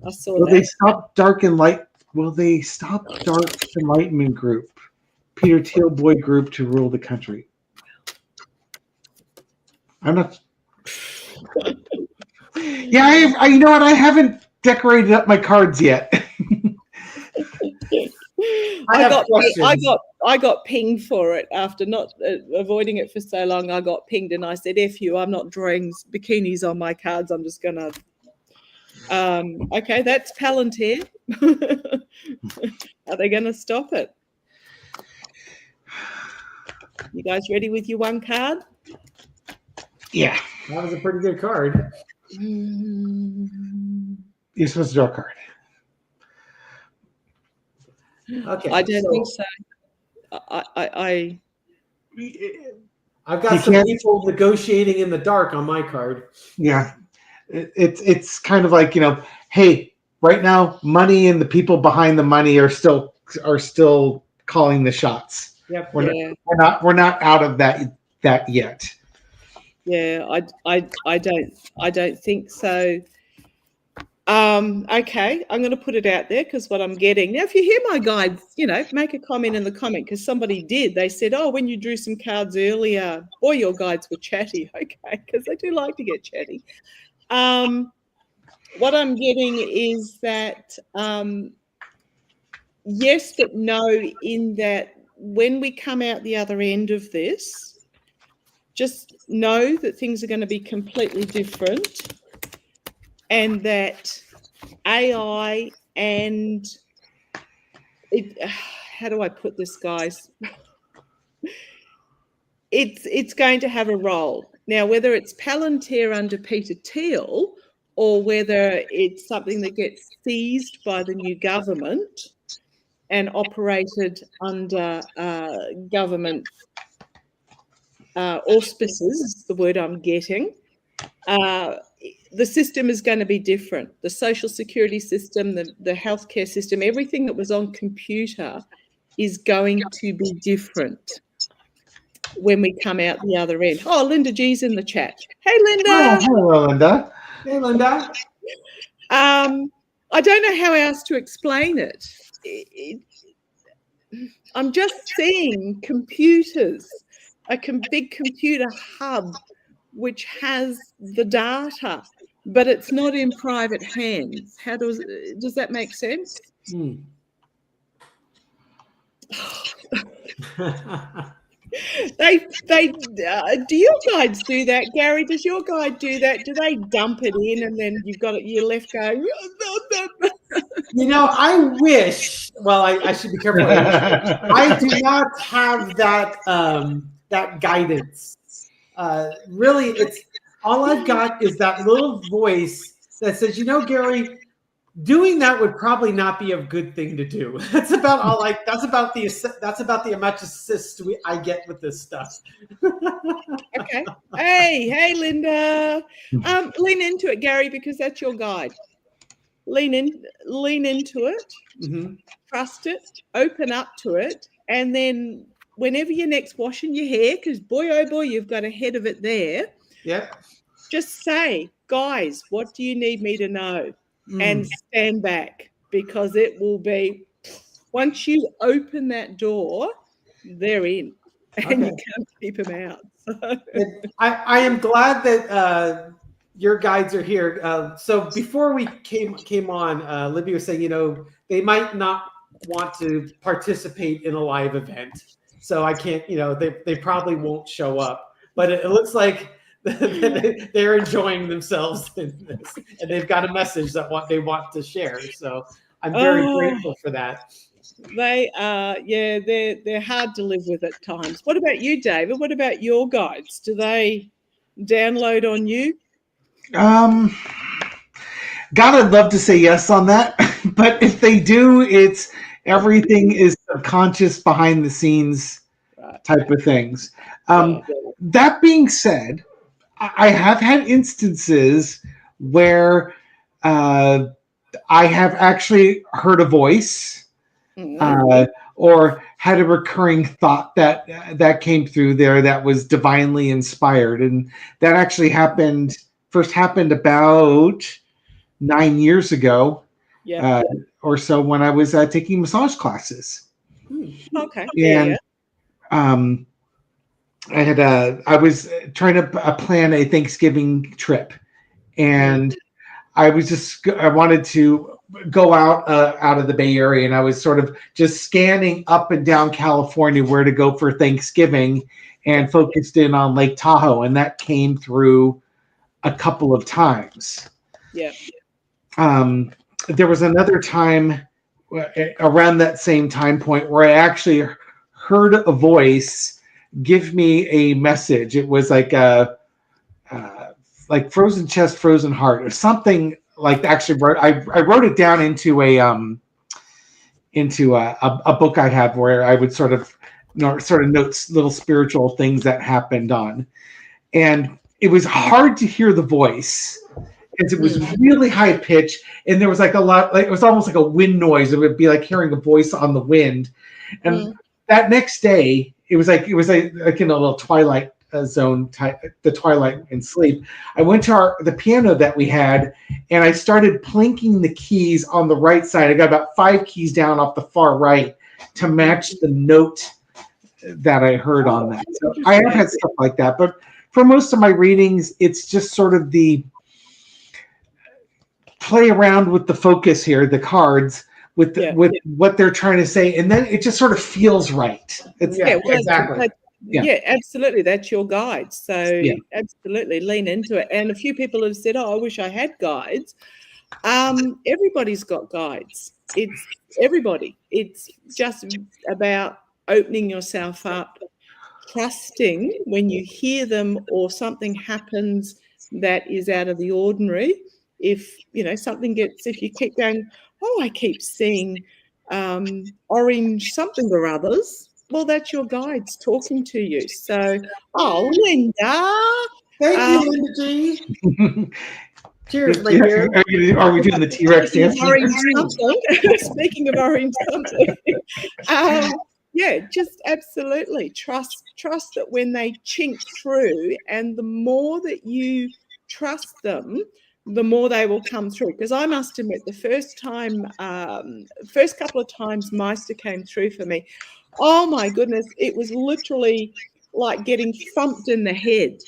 Speaker 3: I saw
Speaker 1: Will
Speaker 3: that.
Speaker 1: they stop dark and light? Will they stop dark enlightenment group? Peter Thiel boy group to rule the country. I'm not. Yeah, I you know what? I haven't decorated up my cards yet.
Speaker 3: I got pinged for it after not avoiding it for so long. I got pinged and I said, "F you! I'm not drawing bikinis on my cards. I'm just gonna." Okay, that's Palantir. Are they going to stop it? You guys ready with your one card?
Speaker 1: Yeah.
Speaker 2: That was a pretty good card.
Speaker 1: You're supposed to draw a card.
Speaker 2: Okay.
Speaker 3: I don't think so.
Speaker 2: I've got some people negotiating in the dark on my card.
Speaker 1: Yeah. It's kind of like, hey, right now, money and the people behind the money are still calling the shots.
Speaker 2: Yep.
Speaker 1: We're not out of that yet.
Speaker 3: Yeah, I don't think so. Okay, I'm going to put it out there because what I'm getting now, if you hear my guides, make a comment in the comment, because somebody did. They said, "Oh, when you drew some cards earlier, boy, your guides were chatty." Okay, because I do like to get chatty. What I'm getting is that yes, but no, in that when we come out the other end of this, just know that things are going to be completely different, and that AI and how do I put this, guys? It's going to have a role. Now, whether it's Palantir under Peter Thiel or whether it's something that gets seized by the new government and operated under government auspices, is the word I'm getting, the system is going to be different. The social security system, the healthcare system, everything that was on computer is going to be different when we come out the other end. Oh, Linda G's in the chat. Hey, Linda.
Speaker 1: Oh, hello, Linda.
Speaker 2: Hey, Linda.
Speaker 3: I don't know how else to explain it. I'm just seeing computers, a big computer hub which has the data, but it's not in private hands. How does that make sense? They do your guides do that, Gary? Does your guide do that? Do they dump it in and then you're left going?
Speaker 2: I wish. Well, I should be careful. I do not have that that guidance. Really, it's all I've got is that little voice that says, Gary, doing that would probably not be a good thing to do. That's about all that's about the amount of assist I get with this stuff.
Speaker 3: Okay. Hey, Linda. Lean into it, Gary, because that's your guide. Lean into it, trust it, open up to it, and then whenever you're next washing your hair, because boy, oh boy, you've got a head of it there.
Speaker 2: Yep.
Speaker 3: Just say, guys, what do you need me to know? And stand back, because it will be, once you open that door, they're in, and you can't keep them out. So.
Speaker 2: I am glad that your guides are here. So before we came on, Libby was saying, they might not want to participate in a live event. So I can't, they probably won't show up. But it looks like they're enjoying themselves in this, and they've got a message that they want to share. So I'm very grateful for that.
Speaker 3: They are, they're hard to live with at times. What about you, David? What about your guides? Do they download on you?
Speaker 1: God, I'd love to say yes on that, but if they do, it's everything is subconscious, behind the scenes type of things. That being said, I have had instances where I have actually heard a voice or had a recurring thought that came through there that was divinely inspired. And that actually first happened about 9 years ago or so, when I was taking massage classes.
Speaker 3: Okay.
Speaker 1: And I was trying to plan a Thanksgiving trip, and I wanted to go out of the Bay Area, and I was sort of just scanning up and down California where to go for Thanksgiving, and focused in on Lake Tahoe, and that came through a couple of times.
Speaker 3: Yeah.
Speaker 1: There was another time around that same time point where I actually heard a voice give me a message. It was like like frozen chest, frozen heart, or something like that. Actually, I wrote it down into a book I have where I would sort of note little spiritual things that happened on, and it was hard to hear the voice because it was really high pitched, and there was like a lot, like it was almost like a wind noise. It would be like hearing a voice on the wind, and that next day. It was like in a little twilight zone type, the twilight and sleep. I went to the piano that we had, and I started plinking the keys on the right side. I got about 5 keys down off the far right to match the note that I heard on that. So I have had stuff like that, but for most of my readings, it's just sort of the play around with the focus here, the cards, with what they're trying to say, and then it just sort of feels right.
Speaker 2: Exactly.
Speaker 3: Yeah, absolutely. That's your guide. So absolutely lean into it. And a few people have said, "Oh, I wish I had guides." Everybody's got guides. It's everybody. It's just about opening yourself up, trusting when you hear them or something happens that is out of the ordinary. If if you keep going, oh, I keep seeing orange something or others, well, that's your guides talking to you. So, Linda.
Speaker 2: Thank you, Linda G. Cheers, my dear.
Speaker 1: Are we doing the T-Rex dance?
Speaker 3: Speaking of orange something. Just absolutely trust that when they chink through, and the more that you trust them, the more they will come through. Because I must admit, the first couple of times Maighstir came through for me, oh my goodness, it was literally like getting thumped in the head.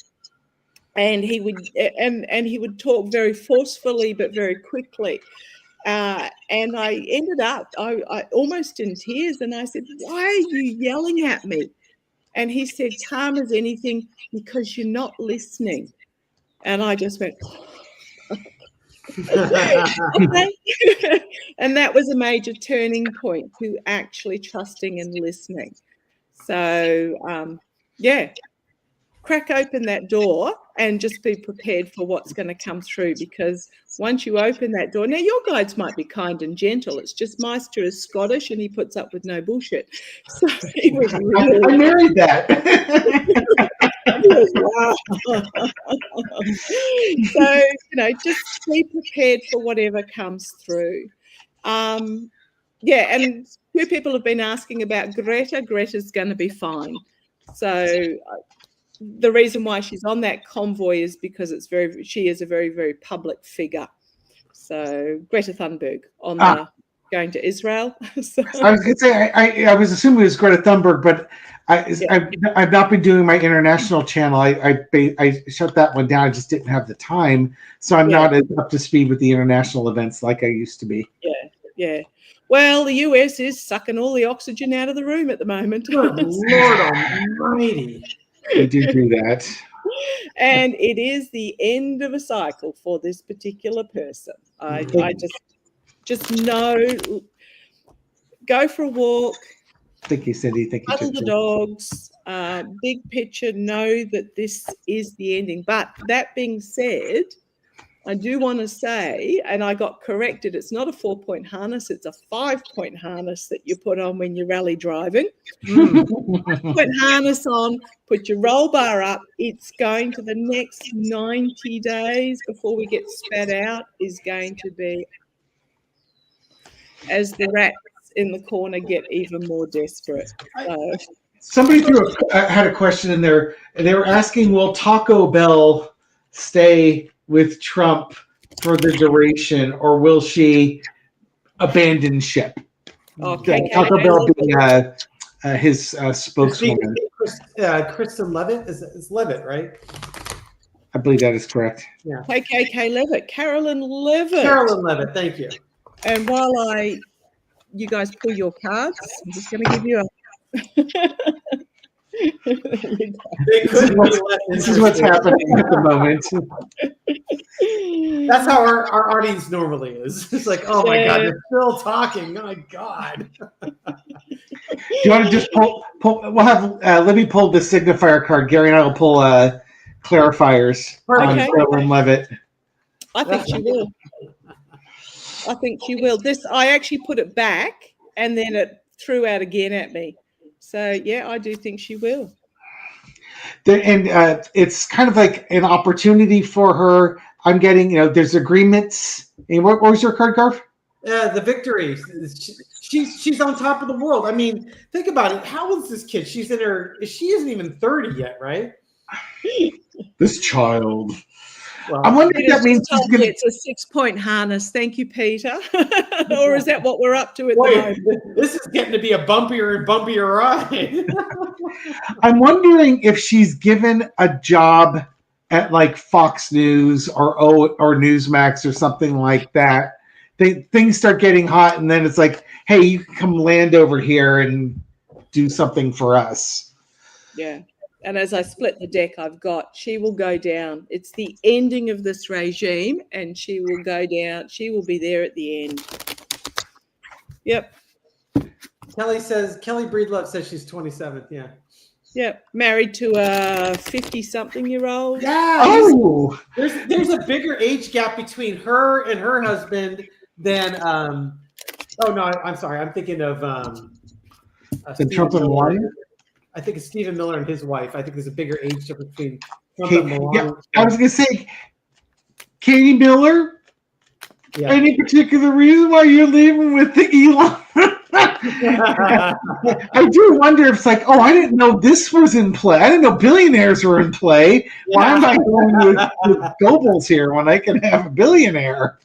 Speaker 3: And he would talk very forcefully but very quickly. And I ended up I almost in tears, and I said, "Why are you yelling at me?" And he said, "Calm as anything, because you're not listening." And I just went, okay. And that was a major turning point to actually trusting and listening. So, crack open that door and just be prepared for what's going to come through, because once you open that door, now your guides might be kind and gentle. It's just Maighstir is Scottish and he puts up with no bullshit. So he was really
Speaker 1: I married that.
Speaker 3: So, just be prepared for whatever comes through. And few people have been asking about Greta. Greta's going to be fine. So the reason why she's on that convoy is because she is a very, very public figure. So Greta Thunberg going to Israel. So.
Speaker 1: I was going to say I was assuming it was Greta Thunberg, but I've not been doing my international channel. I shut that one down. I just didn't have the time, so I'm not up to speed with the international events like I used to be.
Speaker 3: Yeah. Well, the US is sucking all the oxygen out of the room at the moment.
Speaker 2: Good Lord Almighty.
Speaker 1: They do that.
Speaker 3: And it is the end of a cycle for this particular person. I just know, go for a walk.
Speaker 1: Thank you, Cindy. Thank you.
Speaker 3: Cuddle the dogs. Big picture, know that this is the ending. But that being said, I do want to say, and I got corrected, it's not a 4-point harness, it's a 5-point harness that you put on when you're rally driving. Put harness on, put your roll bar up. It's going to the next 90 days before we get spat out is going to be as the rats in the corner get even more desperate.
Speaker 1: Somebody had a question in there, and they were asking, will Taco Bell stay with Trump for the duration, or will she abandon ship?
Speaker 3: Okay.
Speaker 1: Taco Bell being his spokeswoman.
Speaker 2: Kristen Levitt is Levitt, right?
Speaker 1: I believe that is correct.
Speaker 2: Yeah.
Speaker 3: KKK Levitt, Carolyn Levitt.
Speaker 2: Carolyn Levitt, thank you.
Speaker 3: And while you guys pull your cards, I'm just going to give you a.
Speaker 1: This is what's happening at the moment.
Speaker 2: That's how our audience normally is. It's like, oh my God, they're still talking. Oh my God.
Speaker 1: Do you want to just pull? We'll have Libby pull the signifier card. Gary and I will pull clarifiers on Carolyn Levitt.
Speaker 3: I think she will. I actually put it back and then it threw out again at me. So, yeah, I do think she will.
Speaker 1: And it's kind of like an opportunity for her. I'm getting, there's agreements. And what was your card, Garf?
Speaker 2: The victory. She's on top of the world. I mean, think about it. How old is this kid? She isn't even 30 yet, right?
Speaker 1: This child.
Speaker 2: Well,
Speaker 1: I wonder if
Speaker 3: Peter's
Speaker 1: that means
Speaker 3: just told me it's a 6-point harness. Thank you, Peter. Or is that what we're up to at the moment?
Speaker 2: This is getting to be a bumpier and bumpier ride.
Speaker 1: I'm wondering if she's given a job at like Fox News or Newsmax or something like that. Things start getting hot, and then it's like, hey, you can come land over here and do something for us.
Speaker 3: Yeah. And as I split the deck, I've got she will go down. It's the ending of this regime, and she will go down. She will be there at the end. Yep.
Speaker 2: Kelly Breedlove says she's 27th. Yeah.
Speaker 3: Yep. Married to a 50-something-year-old.
Speaker 2: Yeah.
Speaker 1: Oh,
Speaker 2: There's a bigger age gap between her and her husband than oh no, I'm sorry. I'm thinking of
Speaker 1: Trump and Melania.
Speaker 2: I think it's Stephen Miller and his wife. I think there's a bigger age difference between Trump and Melania.
Speaker 1: Yeah, I was gonna say, Katie Miller.
Speaker 2: Yeah.
Speaker 1: Any particular reason why you're leaving with the Elon? I do wonder if it's like, oh, I didn't know this was in play. I didn't know billionaires were in play. Yeah. Why am I going with Goebbels here when I can have a billionaire?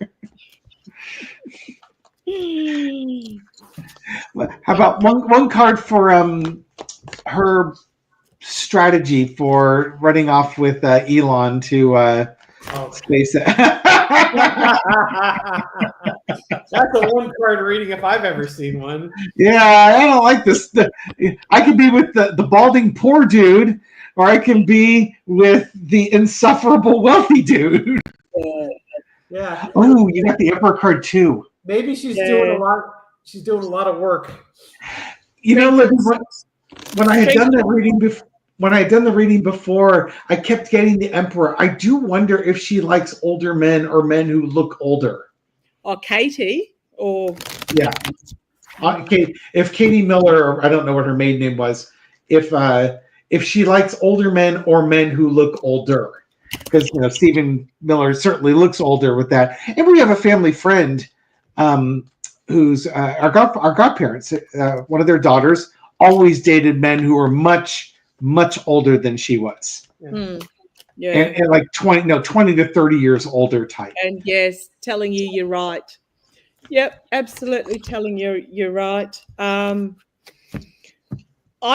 Speaker 1: How about one card for her strategy for running off with Elon to space it?
Speaker 2: That's a one card reading if I've ever seen one.
Speaker 1: Yeah, I don't like this. I could be with the balding poor dude, or I can be with the insufferable wealthy dude.
Speaker 2: Yeah.
Speaker 1: Oh, you got the Emperor card too.
Speaker 2: Maybe she's doing a lot. She's doing a lot of work.
Speaker 1: You know, Libby, when I had done the reading before, I kept getting the Emperor. I do wonder if she likes older men or men who look older.
Speaker 3: Or Katie, or
Speaker 1: yeah. Okay, if Katie Miller, or I don't know what her maiden name was, if she likes older men or men who look older, because Stephen Miller certainly looks older with that. And we have a family friend who's our godparents. One of their daughters always dated men who were much older than she was.
Speaker 3: Yeah.
Speaker 1: And like 20 to 30 years older type.
Speaker 3: And yes, telling you you're right. Yep, absolutely telling you you're right. I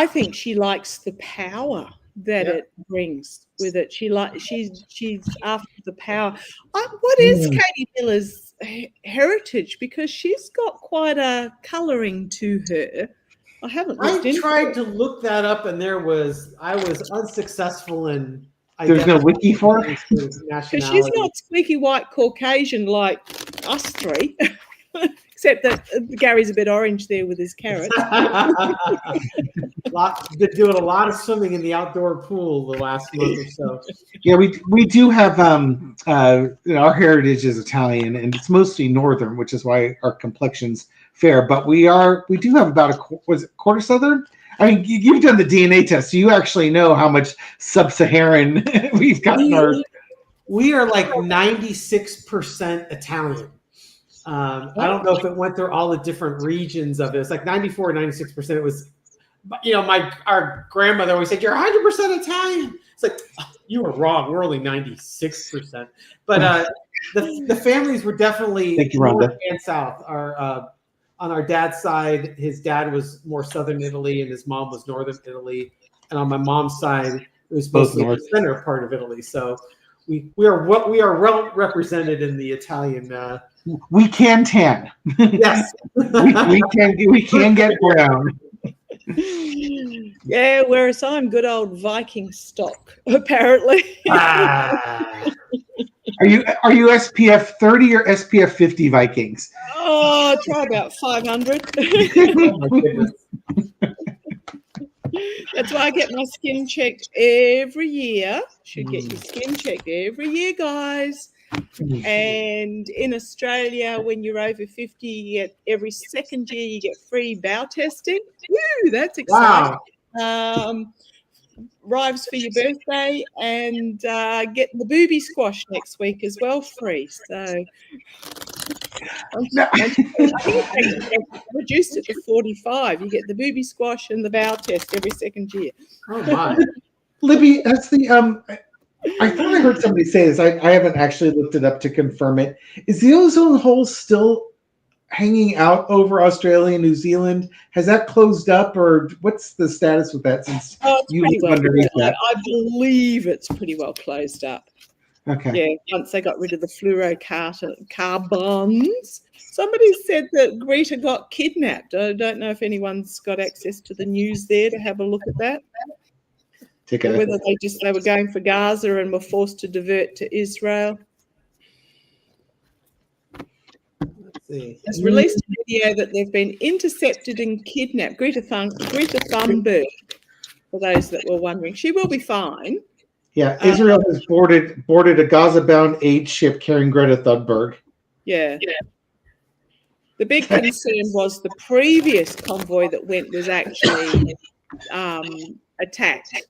Speaker 3: think she likes the power that it brings with it. She's after the power. What is Katie Miller's heritage? Because she's got quite a colouring to her. I haven't looked into
Speaker 2: tried to look that up, and I was unsuccessful in.
Speaker 1: There's no wiki for it?
Speaker 3: Because she's not squeaky white Caucasian like us three. Except that Gary's a bit orange there with his carrots.
Speaker 2: Been doing a lot of swimming in the outdoor pool the last month or so.
Speaker 1: Yeah, we do have our heritage is Italian, and it's mostly northern, which is why our complexion's fair. But we do have about quarter southern. I mean, you've done the DNA test, so you actually know how much sub-Saharan we've got in our.
Speaker 2: We are like 96% Italian. I don't know if it went through all the different regions of it. It's like 94, 96%. It was, our grandmother always said, "You're 100% Italian." It's like, you were wrong. We're only 96%. But the families were definitely north and south. On our dad's side, his dad was more southern Italy, and his mom was northern Italy. And on my mom's side, it was mostly the center part of Italy. So we are well represented in the Italian.
Speaker 1: We can tan.
Speaker 2: Yes,
Speaker 1: we can get brown.
Speaker 3: Yeah, whereas I'm good old Viking stock, apparently.
Speaker 1: Are you SPF 30 or SPF 50 Vikings?
Speaker 3: Oh, try about 500.
Speaker 2: Oh my goodness.
Speaker 3: That's why I get my skin checked every year. Should get your skin checked every year, guys. And in Australia, when you're over 50, you get every second year you get free bowel testing. Woo, that's exciting. Wow. Arrives for your birthday, and get the booby squash next week as well, free. So I think they reduced it to 45. You get the booby squash and the bowel test every second year.
Speaker 2: Oh my!
Speaker 1: Libby, that's the I thought I heard somebody say this. I haven't actually looked it up to confirm it. Is the ozone hole still hanging out over Australia and New Zealand? Has that closed up, or what's the status with that? Since
Speaker 3: it's
Speaker 1: you
Speaker 3: pretty
Speaker 1: live
Speaker 3: well.
Speaker 1: underneath that,
Speaker 3: I believe it's pretty well closed up.
Speaker 1: okay.
Speaker 3: Yeah, once they got rid of the fluorocarbons. Somebody said that Greta got kidnapped. I don't know if anyone's got access to the news there to have a look at that. Or whether they were going for Gaza and were forced to divert to Israel.
Speaker 2: Let's see.
Speaker 3: Has released a video that they've been intercepted and kidnapped. Greta Thunberg, for those that were wondering. She will be fine.
Speaker 1: Yeah, Israel has boarded a Gaza-bound aid ship carrying Greta Thunberg.
Speaker 3: Yeah. The big concern was the previous convoy that went was actually attacked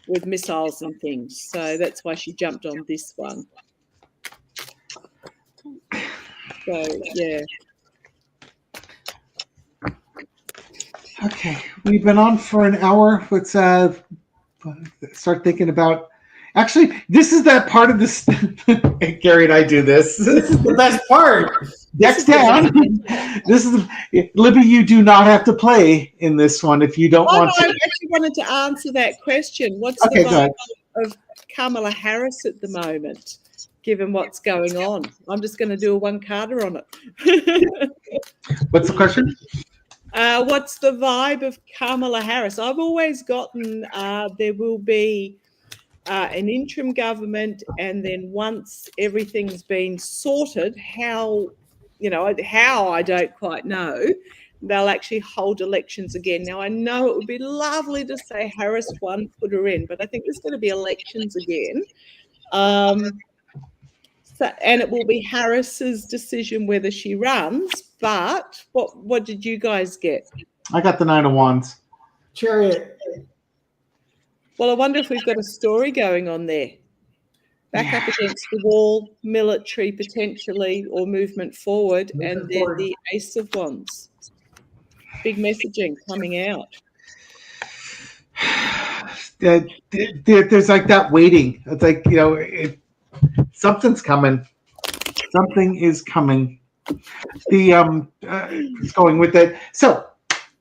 Speaker 3: with missiles and things. So that's why she jumped on this one. So, yeah.
Speaker 1: Okay, we've been on for an hour. Let's start thinking about. Actually, this is that part of this. Gary and I do this.
Speaker 2: This is the best part.
Speaker 1: Next down. This is Libby. You do not have to play in this one if you don't want to.
Speaker 3: I actually wanted to answer that question. What's the vibe of Kamala Harris at the moment, given what's going on? I'm just going to do a one-carder on it.
Speaker 1: What's the question?
Speaker 3: What's the vibe of Kamala Harris? I've always gotten there will be an interim government, and then once everything's been sorted, how I don't quite know, they'll actually hold elections again. Now, I know it would be lovely to say Harris won, put her in, but I think there's going to be elections again. And it will be Harris's decision whether she runs. But what did you guys get?
Speaker 1: I got the 9 of Wands.
Speaker 2: Chariot.
Speaker 3: Well, I wonder if we've got a story going on there. Back up against the wall, military potentially, or movement forward, and then the Ace of Wands. Big messaging coming out.
Speaker 1: There's like that waiting. It's like, something's coming. Something is coming. It's going with it. So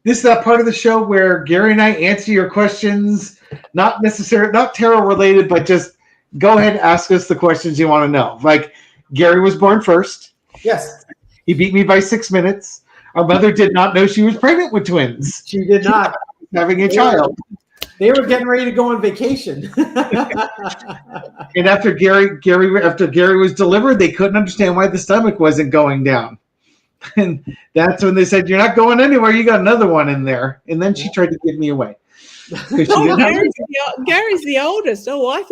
Speaker 1: this is that part of the show where Gary and I answer your questions, not tarot related, but just go ahead and ask us the questions you want to know. Like, Gary was born first.
Speaker 2: Yes.
Speaker 1: He beat me by 6 minutes. Our mother did not know she was pregnant with twins.
Speaker 2: She did not.
Speaker 1: Having a child.
Speaker 2: They were getting ready to go on vacation.
Speaker 1: And after Gary was delivered, they couldn't understand why the stomach wasn't going down. And that's when they said, "You're not going anywhere. You got another one in there." And then she tried to give me away.
Speaker 3: Gary's the oldest. Oh, I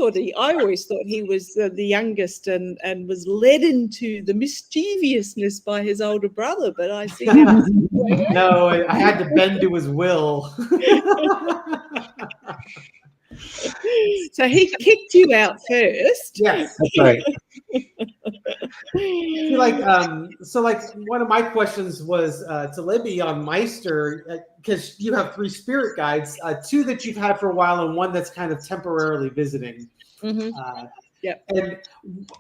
Speaker 3: always thought he was the youngest and was led into the mischievousness by his older brother. But I see now.
Speaker 2: No, I had to bend to his will.
Speaker 3: So he kicked you out first.
Speaker 2: Yes,
Speaker 1: that's right.
Speaker 2: So one of my questions was to Libby on Maighstir, because you have 3 spirit guides, 2 that you've had for a while and 1 that's kind of temporarily visiting.
Speaker 3: Mm-hmm.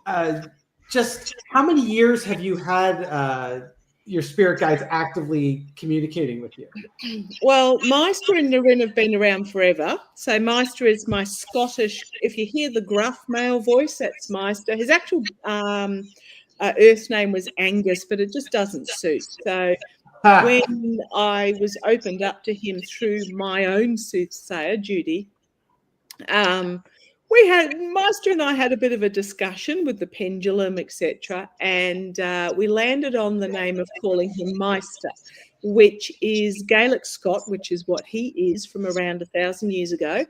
Speaker 2: And just how many years have you had your spirit guides actively communicating with you?
Speaker 3: Well, Maighstir and Rein have been around forever. So Maighstir is my Scottish. If you hear the gruff male voice, that's Maighstir. His actual earth name was Angus, but it just doesn't suit. So when I was opened up to him through my own soothsayer, Judy, Maighstir and I had a bit of a discussion with the pendulum, etc., and we landed on the name of calling him Maighstir, which is Gaelic Scot, which is what he is from around 1,000 years ago,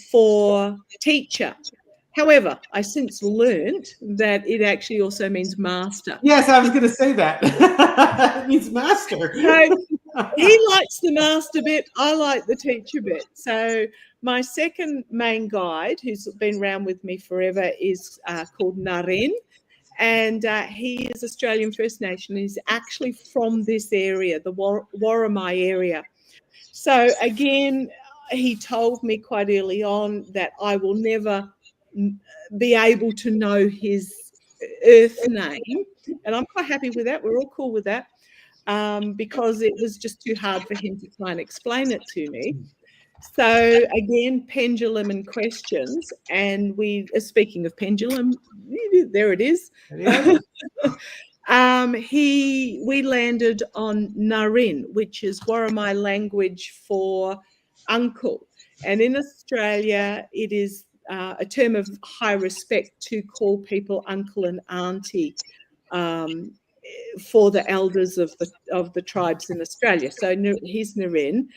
Speaker 3: for teacher. However, I since learnt that it actually also means master.
Speaker 2: Yes, I was going to say that. It means master.
Speaker 3: So he likes the master bit. I like the teacher bit. So my second main guide, who's been around with me forever, is called Naren, and he is Australian First Nation. He's actually from this area, the Warramai area. So again, he told me quite early on that I will never be able to know his Earth name, and I'm quite happy with that. We're all cool with that, because it was just too hard for him to try and explain it to me. So again, pendulum and questions, and we, speaking of pendulum, there it is. We landed on Narin, which is Worimi language for uncle, and in Australia it is a term of high respect to call people uncle and auntie for the elders of the tribes in Australia. So he's Narin.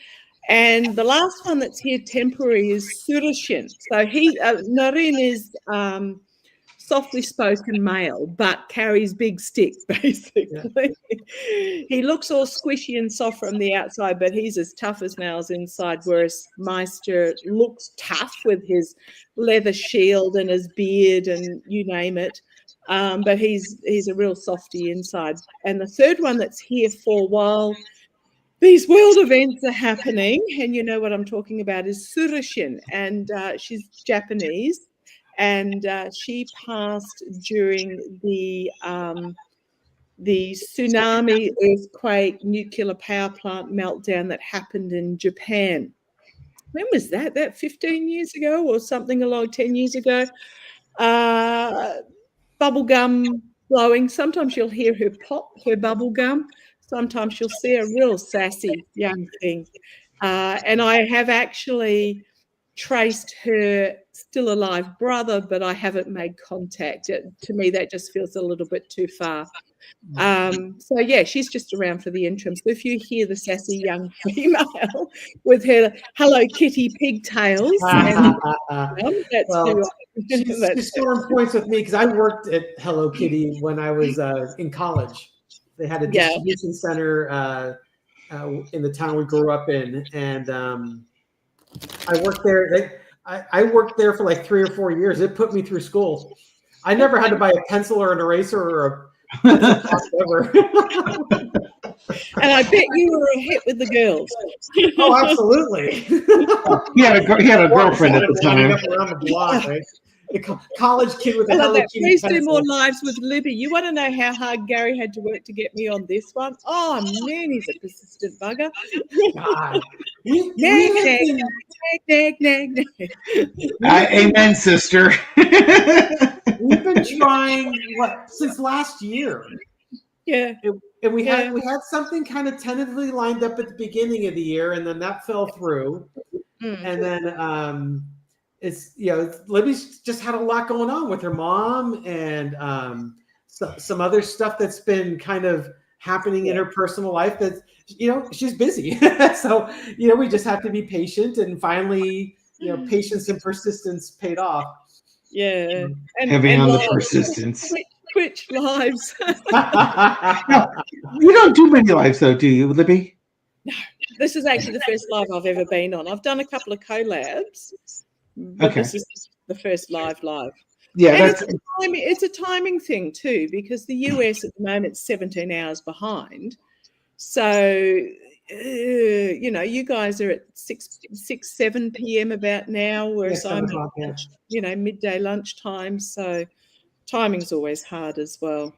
Speaker 3: And the last one that's here temporary is Surushin. So Narin is softly spoken male, but carries big stick, basically. Yeah. He looks all squishy and soft from the outside, but he's as tough as nails inside, whereas Maighstir looks tough with his leather shield and his beard and you name it. But he's a real softy inside. And the third one that's here for while these world events are happening, and you know what I'm talking about, is Surushin, and she's Japanese, and she passed during the tsunami, earthquake, nuclear power plant meltdown that happened in Japan. When was that? That 15 years ago or something along 10 years ago? Bubblegum blowing. Sometimes you'll hear her pop her bubblegum. Sometimes you'll see a real sassy young thing. And I have actually traced her still alive brother, but I haven't made contact. To me, that just feels a little bit too far. So, yeah, she's just around for the interim. So if you hear the sassy young female with her Hello Kitty pigtails,
Speaker 2: she's scoring points with me because I worked at Hello Kitty when I was in college. They had a distribution center in the town we grew up in, and I worked there. I worked there for like 3 or 4 years. It put me through school. I never had to buy a pencil or an eraser or a ever.
Speaker 3: And I bet you were a hit with the girls.
Speaker 2: Oh, absolutely.
Speaker 1: He had a girlfriend at the time.
Speaker 2: Around the block, right? The college kid with a Hello Kitty
Speaker 3: Please
Speaker 2: pencil.
Speaker 3: do more lives with Libby. You want to know how hard Gary had to work to get me on this one? Oh, man, he's a persistent bugger.
Speaker 2: God.
Speaker 3: Nag.
Speaker 1: Amen, sister.
Speaker 2: We've been trying since last year.
Speaker 3: Yeah.
Speaker 2: And we had something kind of tentatively lined up at the beginning of the year, and then that fell through. And then Libby's just had a lot going on with her mom and some other stuff that's been kind of happening in her personal life that, she's busy. So, we just have to be patient, and finally, patience and persistence paid off.
Speaker 3: Yeah.
Speaker 1: Heavy on the persistence.
Speaker 3: Twitch lives.
Speaker 1: You don't do many lives though, do you, Libby?
Speaker 3: No. This is actually the first live I've ever been on. I've done a couple of collabs, but This is the first live.
Speaker 1: Yeah,
Speaker 3: and it's a timing thing too, because the US at the moment is 17 hours behind. So, you guys are at 7 p.m. about now, whereas I'm at midday lunchtime. So timing's always hard as well.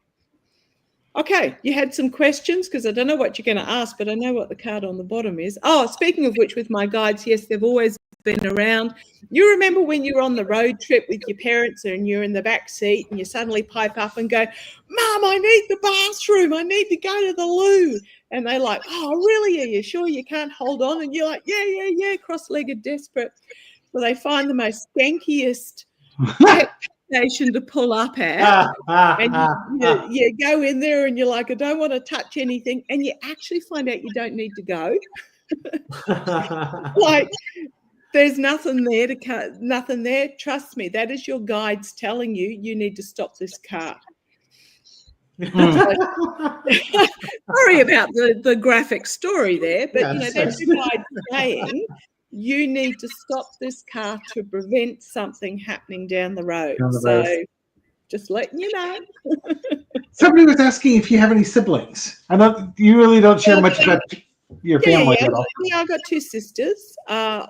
Speaker 3: Okay, you had some questions, because I don't know what you're going to ask, but I know what the card on the bottom is. Oh, speaking of which, with my guides, yes, they've always been around. You remember when you were on the road trip with your parents and you're in the back seat and you suddenly pipe up and go, Mom, I need the bathroom. I need to go to the loo. And they're like, oh, really? Are you sure you can't hold on? And you're like, yeah, cross-legged, desperate. So they find the most skankiest station to pull up at, and you go in there and you're like, I don't want to touch anything, and you actually find out you don't need to go. Like, there's nothing there. Trust me, that is your guides telling you need to stop this car. Sorry about the graphic story there, but that's your guide saying you need to stop this car to prevent something happening down the road. Just letting you know.
Speaker 1: Somebody was asking if you have any siblings. I know you really don't share much about your family
Speaker 3: Yeah,
Speaker 1: at all?
Speaker 3: yeah, I've got two sisters.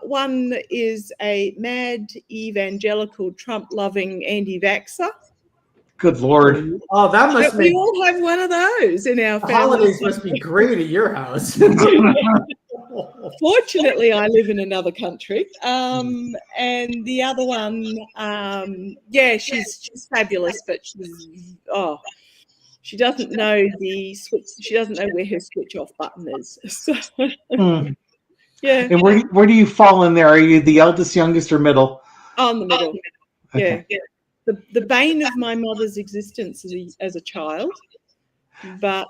Speaker 3: One is a mad evangelical, Trump-loving anti-vaxxer.
Speaker 1: Good Lord.
Speaker 2: Oh, that must
Speaker 3: But we
Speaker 2: make
Speaker 3: all have one of those in our
Speaker 2: the
Speaker 3: family.
Speaker 2: holidays must be great at your house.
Speaker 3: Fortunately, I live in another country. And the other one, yeah, she's fabulous, but she doesn't know the switch. She doesn't know where her switch off button is. So, yeah.
Speaker 1: And where do you fall in there? Are you the eldest, youngest, or middle?
Speaker 3: On the middle.
Speaker 1: Okay.
Speaker 3: Yeah. The bane of my mother's existence as a child. But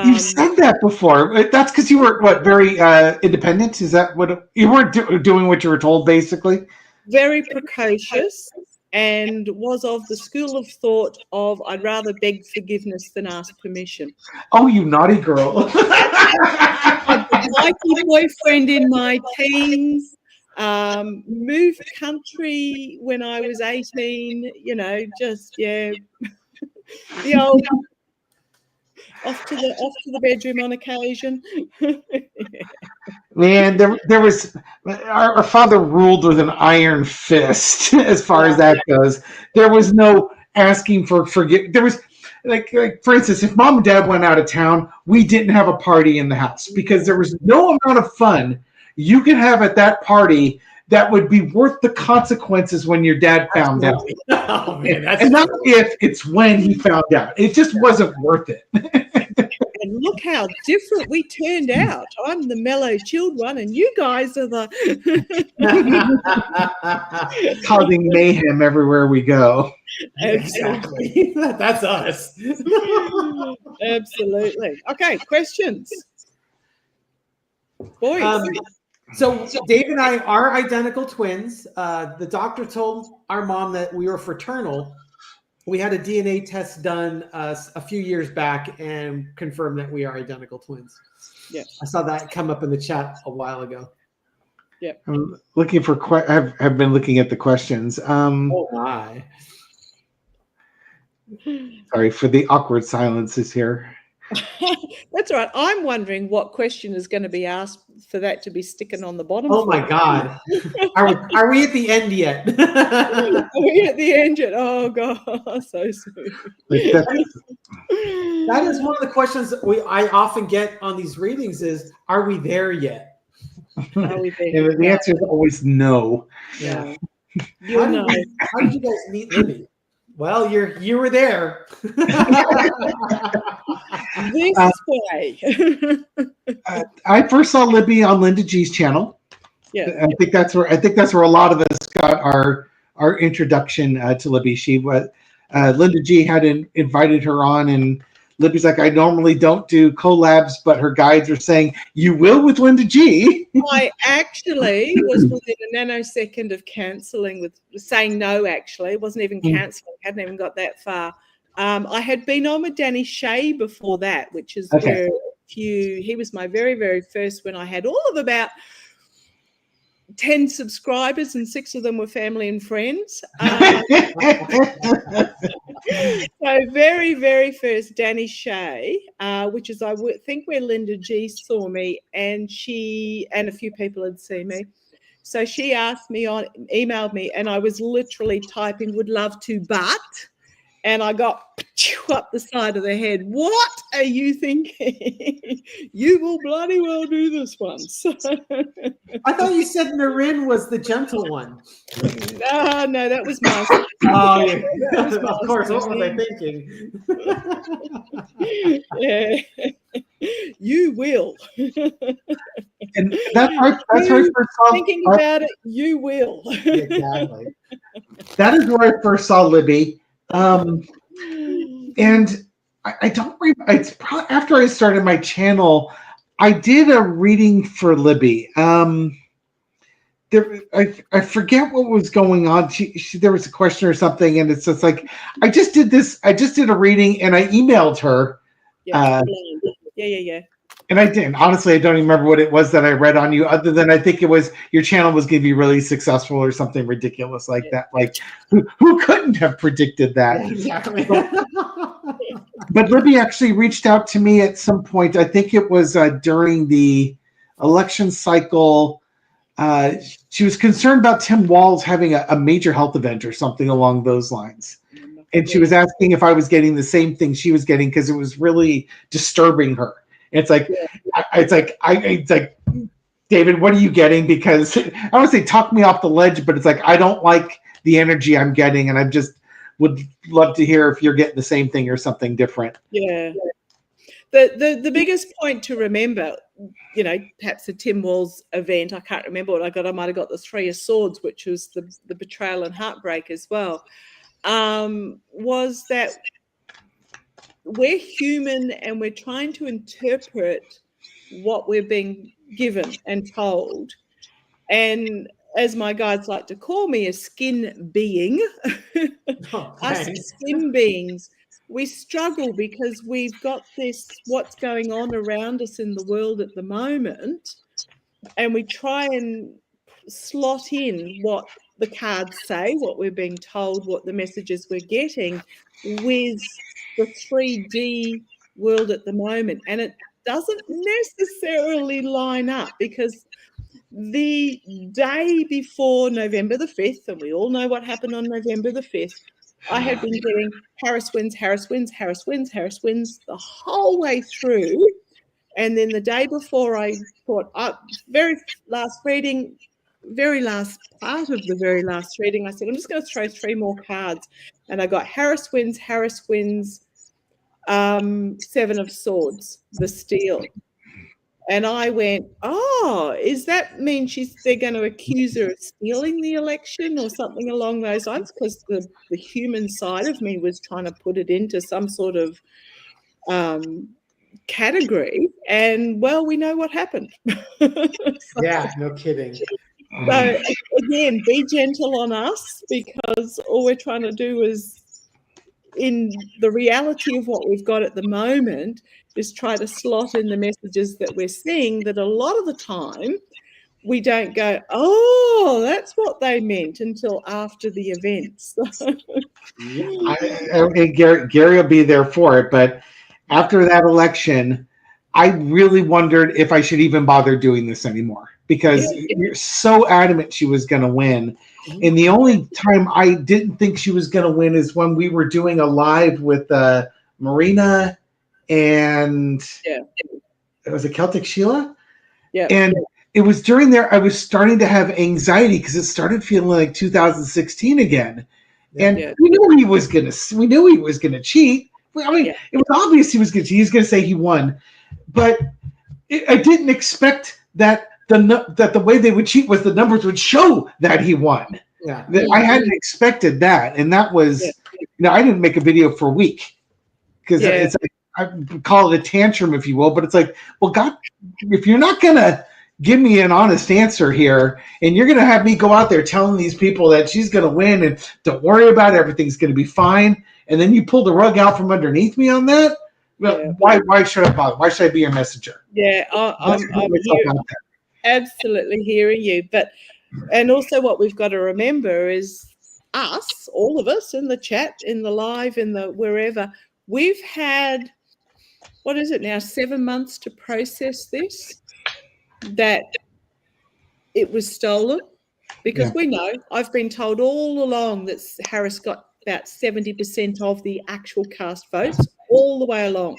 Speaker 1: You've said that before. That's because you were very independent. Is that what you weren't doing? What you were told, basically.
Speaker 3: Very precocious, and was of the school of thought of I'd rather beg forgiveness than ask permission.
Speaker 1: Oh, you naughty girl!
Speaker 3: Had a wifey boyfriend in my teens. Moved country when I was 18. The old. Off to the bedroom on occasion.
Speaker 1: Man, there was our father ruled with an iron fist as far as that goes. There was no asking for forgiveness. There was like for instance, if mom and dad went out of town, we didn't have a party in the house because there was no amount of fun you could have at that party that would be worth the consequences when your dad found out.
Speaker 2: Oh, man,
Speaker 1: and not if, it's when he found out. It just wasn't worth it.
Speaker 3: And look how different we turned out. I'm the mellow, chilled one, and you guys are the
Speaker 1: causing mayhem everywhere we go.
Speaker 2: Exactly. That's us.
Speaker 3: Absolutely. Okay, questions. Boys.
Speaker 2: So Dave and I are identical twins. The doctor told our mom that we were fraternal. We had a DNA test done a few years back and confirmed that we are identical twins.
Speaker 3: Yeah,
Speaker 2: I saw that come up in the chat a while ago.
Speaker 3: Yeah,
Speaker 1: I'm looking for. I've been looking at the questions.
Speaker 2: Oh my!
Speaker 1: Sorry for the awkward silences here.
Speaker 3: That's all right. I'm wondering what question is going to be asked for that to be sticking on the bottom.
Speaker 2: Oh my God! Are we at the end yet?
Speaker 3: Are we at the end yet? Oh God, so soon.
Speaker 2: That is one of the questions I often get on these readings: is are we there yet?
Speaker 3: Are we there?
Speaker 1: And the answer is always no.
Speaker 2: Yeah.
Speaker 3: You'll know.
Speaker 2: How did you guys meet Libby? Well, you were there.
Speaker 3: This way.
Speaker 1: I first saw Libby on Linda G's channel.
Speaker 3: Yeah,
Speaker 1: I think that's where a lot of us got our introduction to Libby. She was Linda G had invited her on, and Libby's like, I normally don't do collabs, but her guides are saying you will with Linda G.
Speaker 3: I actually was within a nanosecond of saying no. Actually, it wasn't even cancelling. Hadn't even got that far. I had been on with Danny Shea before that, which is where he was my very, very first when I had all of about 10 subscribers, and 6 of them were family and friends. So very, very first Danny Shea, which is I think where Linda G saw me, and she and a few people had seen me. So she emailed me, and I was literally typing "would love to, but," and I got up the side of the head. What are you thinking? You will bloody well do this once.
Speaker 2: I thought you said Marin was the gentle one.
Speaker 3: No, that was Maighstir.
Speaker 2: Oh, yeah. Of course. What was I thinking?
Speaker 3: Yeah. You will.
Speaker 1: And that's where I first saw.
Speaker 3: Thinking about it, you will.
Speaker 2: Exactly.
Speaker 1: That is where I first saw Libby. And I don't remember. It's probably after I started my channel, I did a reading for Libby. I forget what was going on. There was a question or something, and it's just like I just did a reading, and I emailed her.
Speaker 3: Yeah.
Speaker 1: And I didn't. Honestly, I don't even remember what it was that I read on you, other than I think it was your channel was going to be really successful or something ridiculous like that. Like, who couldn't have predicted that?
Speaker 2: Exactly.
Speaker 1: But Libby actually reached out to me at some point. I think it was during the election cycle. She was concerned about Tim Walz having a major health event or something along those lines. And she was asking if I was getting the same thing she was getting because it was really disturbing her. It's like, it's like, David, what are you getting? Because I don't want to say talk me off the ledge, but it's like I don't like the energy I'm getting, and I just would love to hear if you're getting the same thing or something different.
Speaker 3: Yeah. The biggest point to remember, perhaps the Tim Walz event, I can't remember what I got. I might have got the Three of Swords, which was the betrayal and heartbreak as well, was that we're human and we're trying to interpret what we're being given and told. And as my guides like to call me, a skin being, us skin beings, we struggle because we've got this, what's going on around us in the world at the moment, and we try and slot in what the cards say, what we're being told, what the messages we're getting with the 3D world at the moment. And it doesn't necessarily line up, because the day before November the 5th, and we all know what happened on November the 5th, I had been getting Harris wins, Harris wins, Harris wins, Harris wins the whole way through. And then the day before, I thought, very last reading, very last part of the very last reading, I said, I'm just going to throw 3 more cards. And I got Harris wins, Seven of Swords, the Steel. And I went, does that mean they're going to accuse her of stealing the election or something along those lines? Because the human side of me was trying to put it into some sort of category. And, well, we know what happened.
Speaker 2: Yeah, no kidding.
Speaker 3: So, again, be gentle on us, because all we're trying to do is, in the reality of what we've got at the moment, is try to slot in the messages that we're seeing, that a lot of the time we don't go, that's what they meant, until after the events.
Speaker 1: Gary will be there for it, but after that election, I really wondered if I should even bother doing this anymore, because you're so adamant she was going to win. And the only time I didn't think she was going to win is when we were doing a live with Marina and it was a Celtic Sheila.
Speaker 3: Yeah.
Speaker 1: And it was during there I was starting to have anxiety because it started feeling like 2016 again. And we knew he was going to cheat. I mean, it was obvious he was going to cheat. He was going to say he won. But I didn't expect that the way they would cheat was the numbers would show that he won. Yeah, I hadn't expected that, and that was, I didn't make a video for a week because it's like, I call it a tantrum, if you will. But it's like, well, God, if you're not gonna give me an honest answer here, and you're gonna have me go out there telling these people that she's gonna win and don't worry about it, everything's gonna be fine, and then you pull the rug out from underneath me on that. Well, why should I bother? Why should I be your messenger?
Speaker 3: Yeah, I'm absolutely hearing you. And also what we've got to remember is us, all of us in the chat, in the live, in the wherever, we've had, what is it now, 7 months to process this, that it was stolen. Because we know, I've been told all along that Harris got about 70% of the actual cast votes all the way along.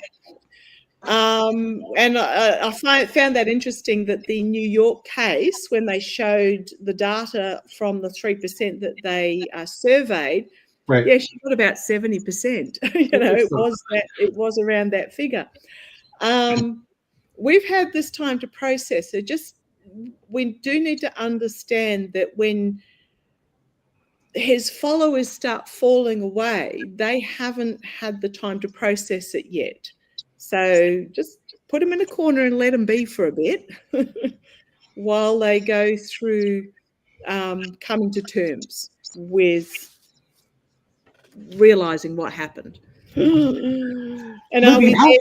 Speaker 3: And I found that interesting, that the New York case, when they showed the data from the 3% that they surveyed, she got about 70%. It was around that figure. We've had this time to process it. We do need to understand that when his followers start falling away, they haven't had the time to process it yet. So just put them in a corner and let them be for a bit while they go through coming to terms with realizing what happened. And are we there?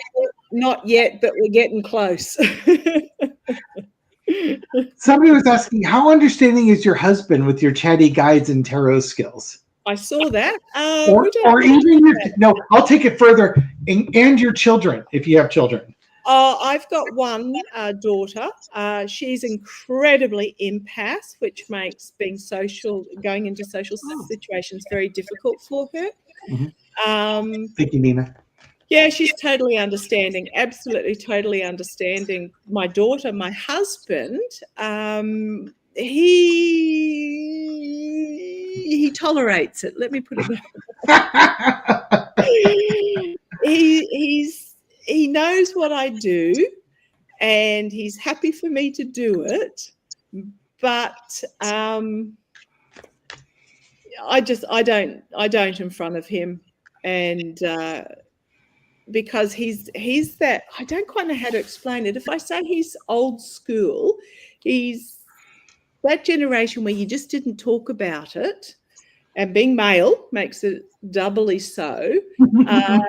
Speaker 3: Not yet, but we're getting close.
Speaker 1: Somebody was asking, how understanding is your husband with your chatty guides and tarot skills?
Speaker 3: I saw that.
Speaker 1: Or even I'll take it further. And your children, if you have children.
Speaker 3: I've got one daughter. She's incredibly empath, which makes going into social situations very difficult for her.
Speaker 1: Mm-hmm. Thank you, Nina.
Speaker 3: Yeah, she's totally understanding, absolutely totally understanding. My daughter, my husband, he tolerates it. Let me put it that way. He knows what I do, and he's happy for me to do it. But I don't in front of him, and because he's that, I don't quite know how to explain it. If I say he's old school, he's that generation where you just didn't talk about it, and being male makes it doubly so. So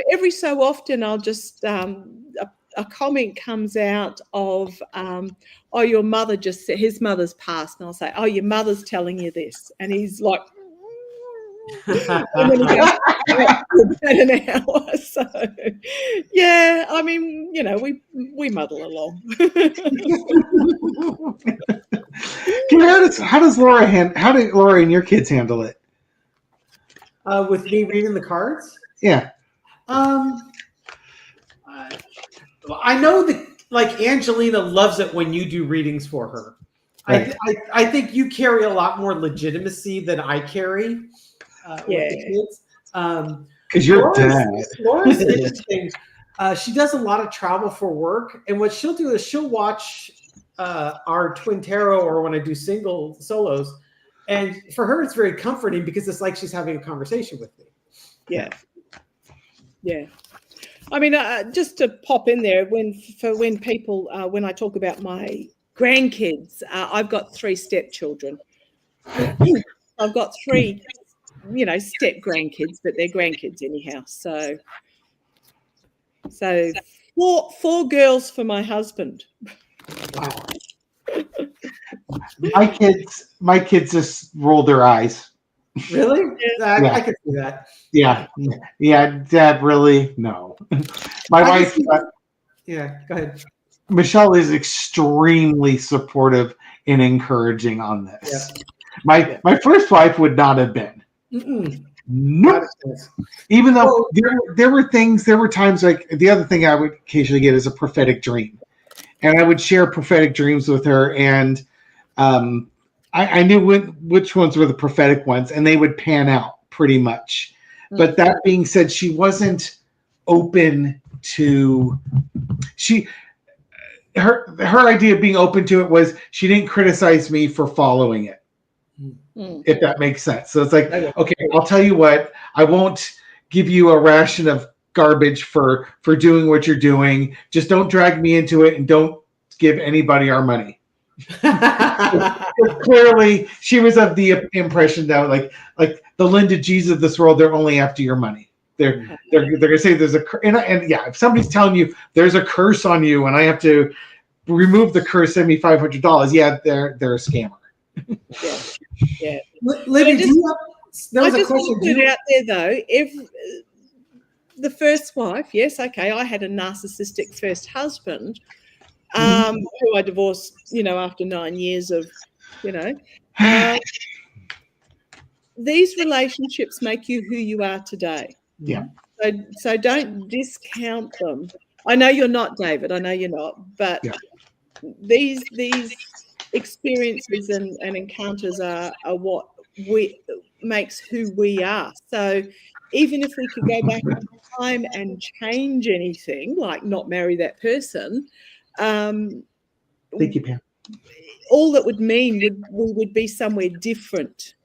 Speaker 3: every so often I'll just a comment comes out of oh, your mother just said, his mother's passed, and I'll say, oh, your mother's telling you this, and he's like and then he goes about an hour. So yeah, I mean, you know, we muddle along.
Speaker 1: How do Laura and your kids handle it?
Speaker 2: With me reading the cards?
Speaker 1: Yeah.
Speaker 2: I know that, like, Angelina loves it when you do readings for her. Right. I think you carry a lot more legitimacy than I carry with the kids.
Speaker 1: Because you're dad.
Speaker 2: Laura's interesting. She does a lot of travel for work, and what she'll do is she'll watch our twin tarot, or when I do solos, and for her it's very comforting because it's like she's having a conversation with me.
Speaker 3: Yeah. I mean, just to pop in there, when people when I talk about my grandkids, I've got 3 stepchildren. I've got 3, step grandkids, but they're grandkids anyhow. So 4 girls for my husband.
Speaker 1: Wow. My kids just roll their eyes.
Speaker 2: Really? I can see that.
Speaker 1: Yeah. Dad, really? No. My wife.
Speaker 2: Yeah, go ahead.
Speaker 1: Michelle is extremely supportive and encouraging on this. Yeah. My first wife would not have been. Nope. Even though there were times, like, the other thing I would occasionally get is a prophetic dream, and I would share prophetic dreams with her, and I knew which ones were the prophetic ones, and they would pan out pretty much. But that being said, she wasn't open to her idea of being open to it was she didn't criticize me for following it. If that makes sense. So it's like, okay, I'll tell you what, I won't give you a ration of garbage for doing what you're doing. Just don't drag me into it, and don't give anybody our money. Clearly, she was of the impression that like the Linda G's of this world, they're only after your money. They're gonna say there's a and yeah, if somebody's telling you there's a curse on you and I have to remove the curse, send me $500. Yeah, they're a scammer.
Speaker 3: Yeah.
Speaker 2: Libby, there was a question.
Speaker 3: Put it out there though. If the first wife, yes, okay, I had a narcissistic first husband, who I divorced, after 9 years of, these relationships make you who you are today.
Speaker 1: Yeah.
Speaker 3: So don't discount them. I know you're not, David. I know you're not, but these experiences and encounters are what makes who we are. So even if we could go back in time and change anything, like not marry that person,
Speaker 1: thank you, Pam.
Speaker 3: All that would mean we would be somewhere different.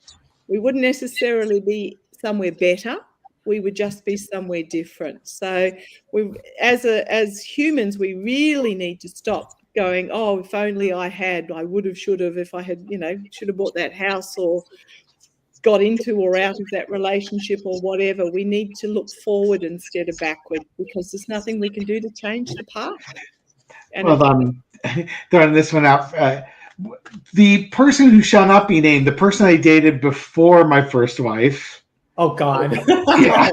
Speaker 3: We wouldn't necessarily be somewhere better. We would just be somewhere different. So we, as humans, we really need to stop going, oh, if only I would have, should have, if I had, should have bought that house or got into or out of that relationship or whatever. We need to look forward instead of backward, because there's nothing we can do to change the past. And
Speaker 1: throwing this one out, the person who shall not be named, the person I dated before my first wife,
Speaker 2: Oh God.
Speaker 1: Yeah.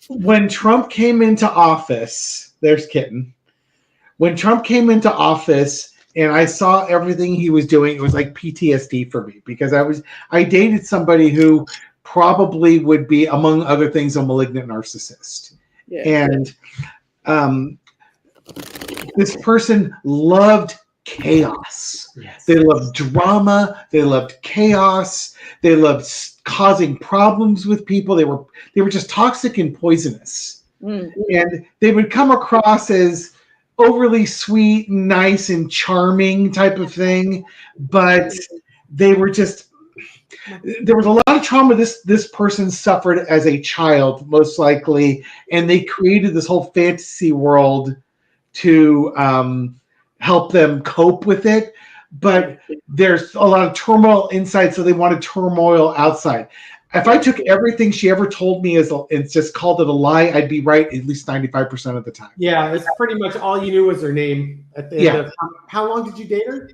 Speaker 1: When Trump came into office, there's Kitten. When Trump came into office and I saw everything he was doing, it was like PTSD for me because I dated somebody who probably would be, among other things, a malignant narcissist.
Speaker 3: Yeah.
Speaker 1: And this person loved chaos.
Speaker 2: Yes.
Speaker 1: They loved drama. They loved chaos. They loved causing problems with people. They were just toxic and poisonous. And they would come across as overly sweet and nice and charming type of thing, but they were just, there was a lot of trauma this person suffered as a child, most likely, and they created this whole fantasy world to help them cope with it. But there's a lot of turmoil inside, so they wanted turmoil outside. If I took everything she ever told me and just called it a lie, I'd be right at least 95% of the time.
Speaker 2: Yeah, it's pretty much all you knew was her name at the end of. How long did you date her?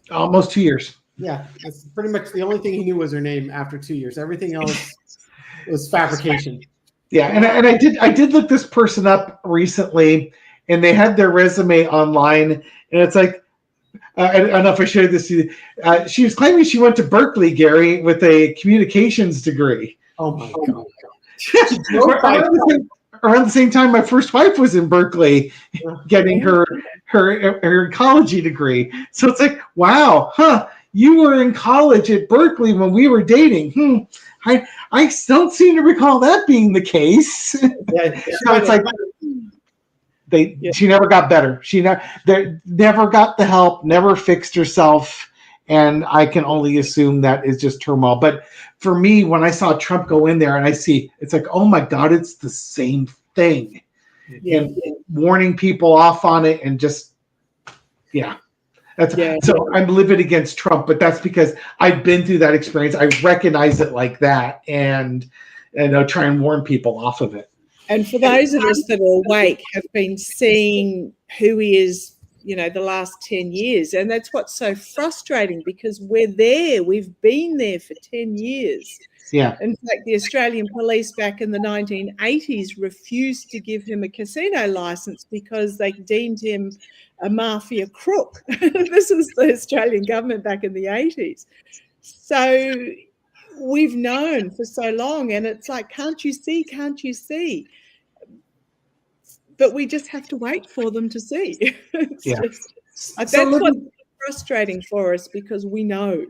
Speaker 1: Almost 2 years.
Speaker 2: Yeah, that's pretty much the only thing he knew was her name after 2 years. Everything else was fabrication.
Speaker 1: Yeah, and I did look this person up recently, and they had their resume online, and it's like, I don't know if I showed this to you. She was claiming she went to Berkeley, Gary, with a communications degree.
Speaker 2: Oh my God.
Speaker 1: Around the same time, my first wife was in Berkeley getting her ecology degree. So it's like, wow, you were in college at Berkeley when we were dating. I don't seem to recall that being the case.
Speaker 2: Yeah,
Speaker 1: so it's like she never got better. She never got the help, never fixed herself. And I can only assume that is just turmoil. But for me, when I saw Trump go in there and I see, it's like, oh my God, it's the same thing. Yeah. And warning people off on it and just, So I'm livid against Trump, but that's because I've been through that experience. I recognize it like that and I'll try and warn people off of it.
Speaker 3: And for those of us that are awake, have been seeing who he is, the last 10 years. And that's what's so frustrating because we're there. We've been there for 10 years.
Speaker 1: Yeah.
Speaker 3: In fact, the Australian police back in the 1980s refused to give him a casino license because they deemed him a mafia crook. This is the Australian government back in the 80s. So we've known for so long, and it's like, can't you see? Can't you see? But we just have to wait for them to see. That's what's frustrating for us because we know.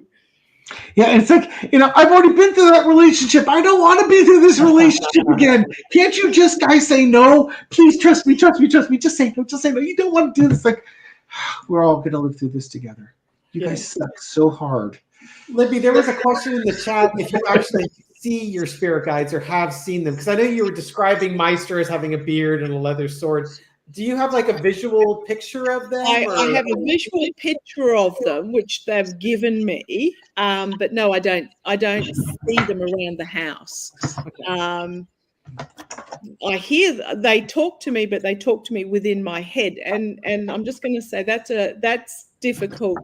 Speaker 1: Yeah, and it's like, I've already been through that relationship. I don't want to be through this relationship again. Can't you just guys say no? Please trust me. Just say no. You don't want to do this. Like, we're all going to live through this together. You guys suck so hard.
Speaker 2: Libby, there was a question in the chat if you actually see your spirit guides or have seen them, because I know you were describing Maighstir as having a beard and a leather sword. Do you have like a visual picture of them?
Speaker 3: I have a visual picture of them, which they've given me, but no, I don't see them around the house. I hear they talk to me, but they talk to me within my head, and I'm just going to say that's difficult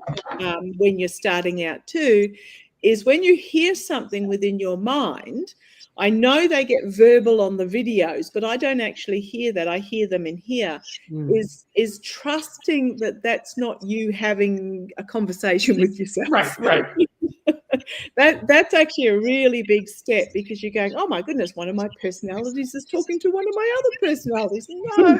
Speaker 3: when you're starting out too, is when you hear something within your mind. I know they get verbal on the videos, but I don't actually hear that. I hear them in here. Is trusting that that's not you having a conversation with yourself.
Speaker 2: Right.
Speaker 3: That's actually a really big step because you're going, oh my goodness, one of my personalities is talking to one of my other personalities. No,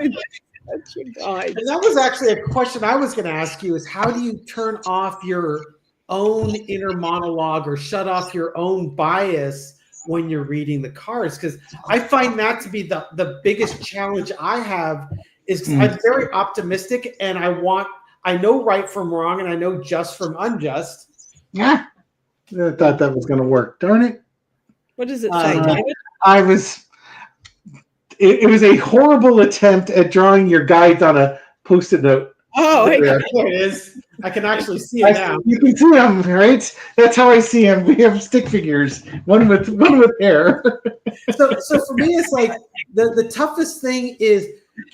Speaker 3: that's your guide.
Speaker 2: And that was actually a question I was going to ask you is how do you turn off your own inner monologue or shut off your own bias when you're reading the cards? Because I find that to be the biggest challenge I have is I'm very optimistic and I know right from wrong and I know just from unjust.
Speaker 1: Yeah. I thought that was going to work. Darn it.
Speaker 3: What does it say, David?
Speaker 1: It was a horrible attempt at drawing your guides on a Post-it note.
Speaker 3: Oh,
Speaker 2: there it is. I can actually see it now.
Speaker 1: You can see them, right? That's how I see them. We have stick figures, one with hair.
Speaker 2: So for me, it's like the toughest thing is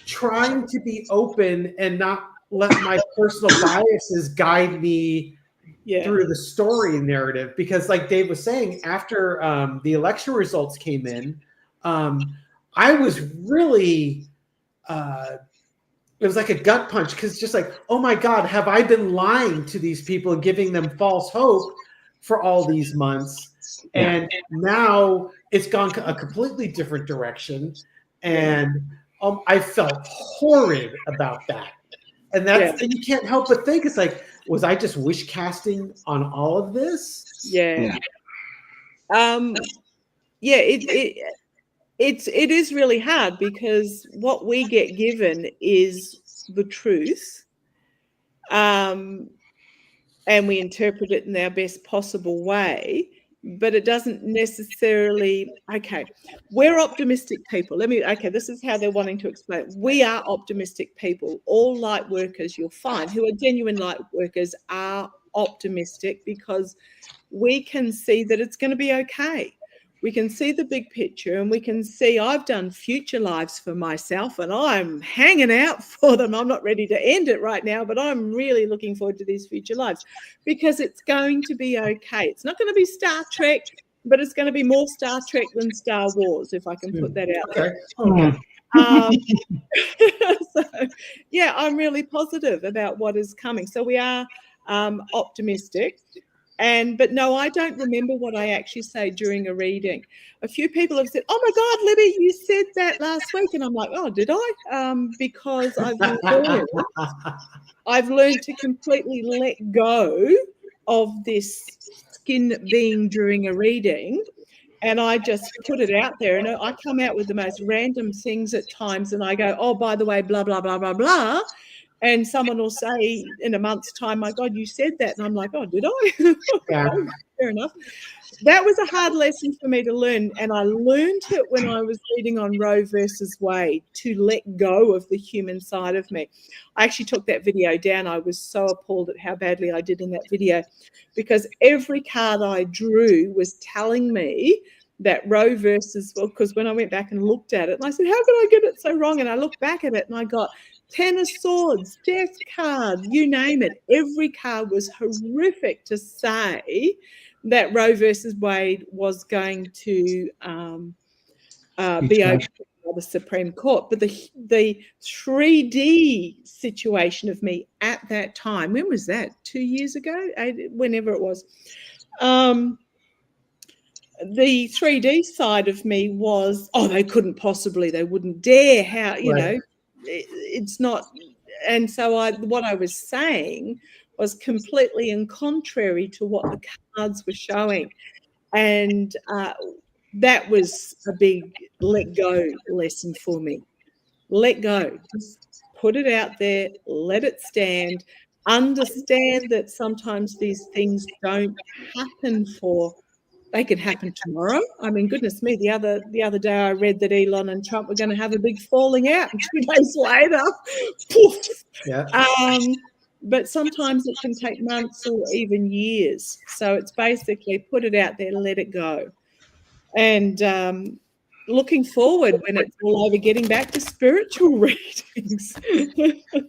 Speaker 2: trying to be open and not let my personal biases guide me through the story narrative, because like Dave was saying, after the election results came in, I was really it was like a gut punch, because just like, oh my God, have I been lying to these people and giving them false hope for all these months? And now it's gone a completely different direction, and I felt horrid about that. And that's and you can't help but think, it's like, was I just wish casting on all of this?
Speaker 3: It is really hard, because what we get given is the truth, and we interpret it in our best possible way, but it doesn't necessarily. Okay, we're optimistic people. This is how they're wanting to explain it. We are optimistic people. All light workers you'll find who are genuine light workers are optimistic, because we can see that it's going to be okay. We can see the big picture, and we can see I've done future lives for myself, and I'm hanging out for them. I'm not ready to end it right now, but I'm really looking forward to these future lives, because it's going to be okay. It's not going to be Star Trek, but it's going to be more Star Trek than Star Wars, if I can put that out there. So, I'm really positive about what is coming. So we are optimistic. But no, I don't remember what I actually say during a reading. A few people have said, "Oh my God, Libby, you said that last week," and I'm like, "Oh, did I?" Because I've learned to completely let go of this skin being during a reading, and I just put it out there. And I come out with the most random things at times, and I go, "Oh, by the way, blah blah blah blah blah." And someone will say in a month's time, "My God, you said that." And I'm like, "Oh, did I?" Oh, fair enough. That was a hard lesson for me to learn. And I learned it when I was reading on Roe versus Wade, to let go of the human side of me. I actually took that video down. I was so appalled at how badly I did in that video, because every card I drew was telling me that Roe versus, because when I went back and looked at it, and I said, "How could I get it so wrong?" And I looked back at it and I got 10 of Swords, Death card, you name it. Every card was horrific to say that Roe versus Wade was going to be okay by the Supreme Court. But the 3D situation of me at that time, when was that? 2 years ago? Whenever it was. The 3D side of me was, they couldn't possibly, they wouldn't dare, how, you know, it's not. And so what I was saying was completely in contrary to what the cards were showing. And that was a big let go lesson for me. Let go. Just put it out there, let it stand, understand that sometimes these things don't happen they could happen tomorrow. I mean, goodness me, the other day I read that Elon and Trump were going to have a big falling out, and 2 days later, poof. But sometimes it can take months or even years. So it's basically put it out there, let it go. And looking forward, when it's all over, getting back to spiritual readings.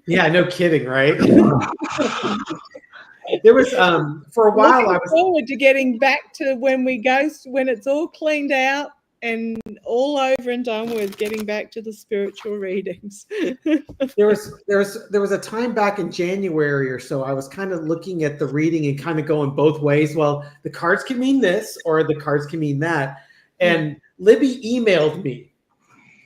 Speaker 2: Yeah, no kidding, right? There was for a while
Speaker 3: looking forward to getting back to when it's all cleaned out and all over and done with, getting back to the spiritual readings.
Speaker 2: There was a time back in January or so, I was kind of looking at the reading and kind of going both ways. Well, the cards can mean this or the cards can mean that. And Libby emailed me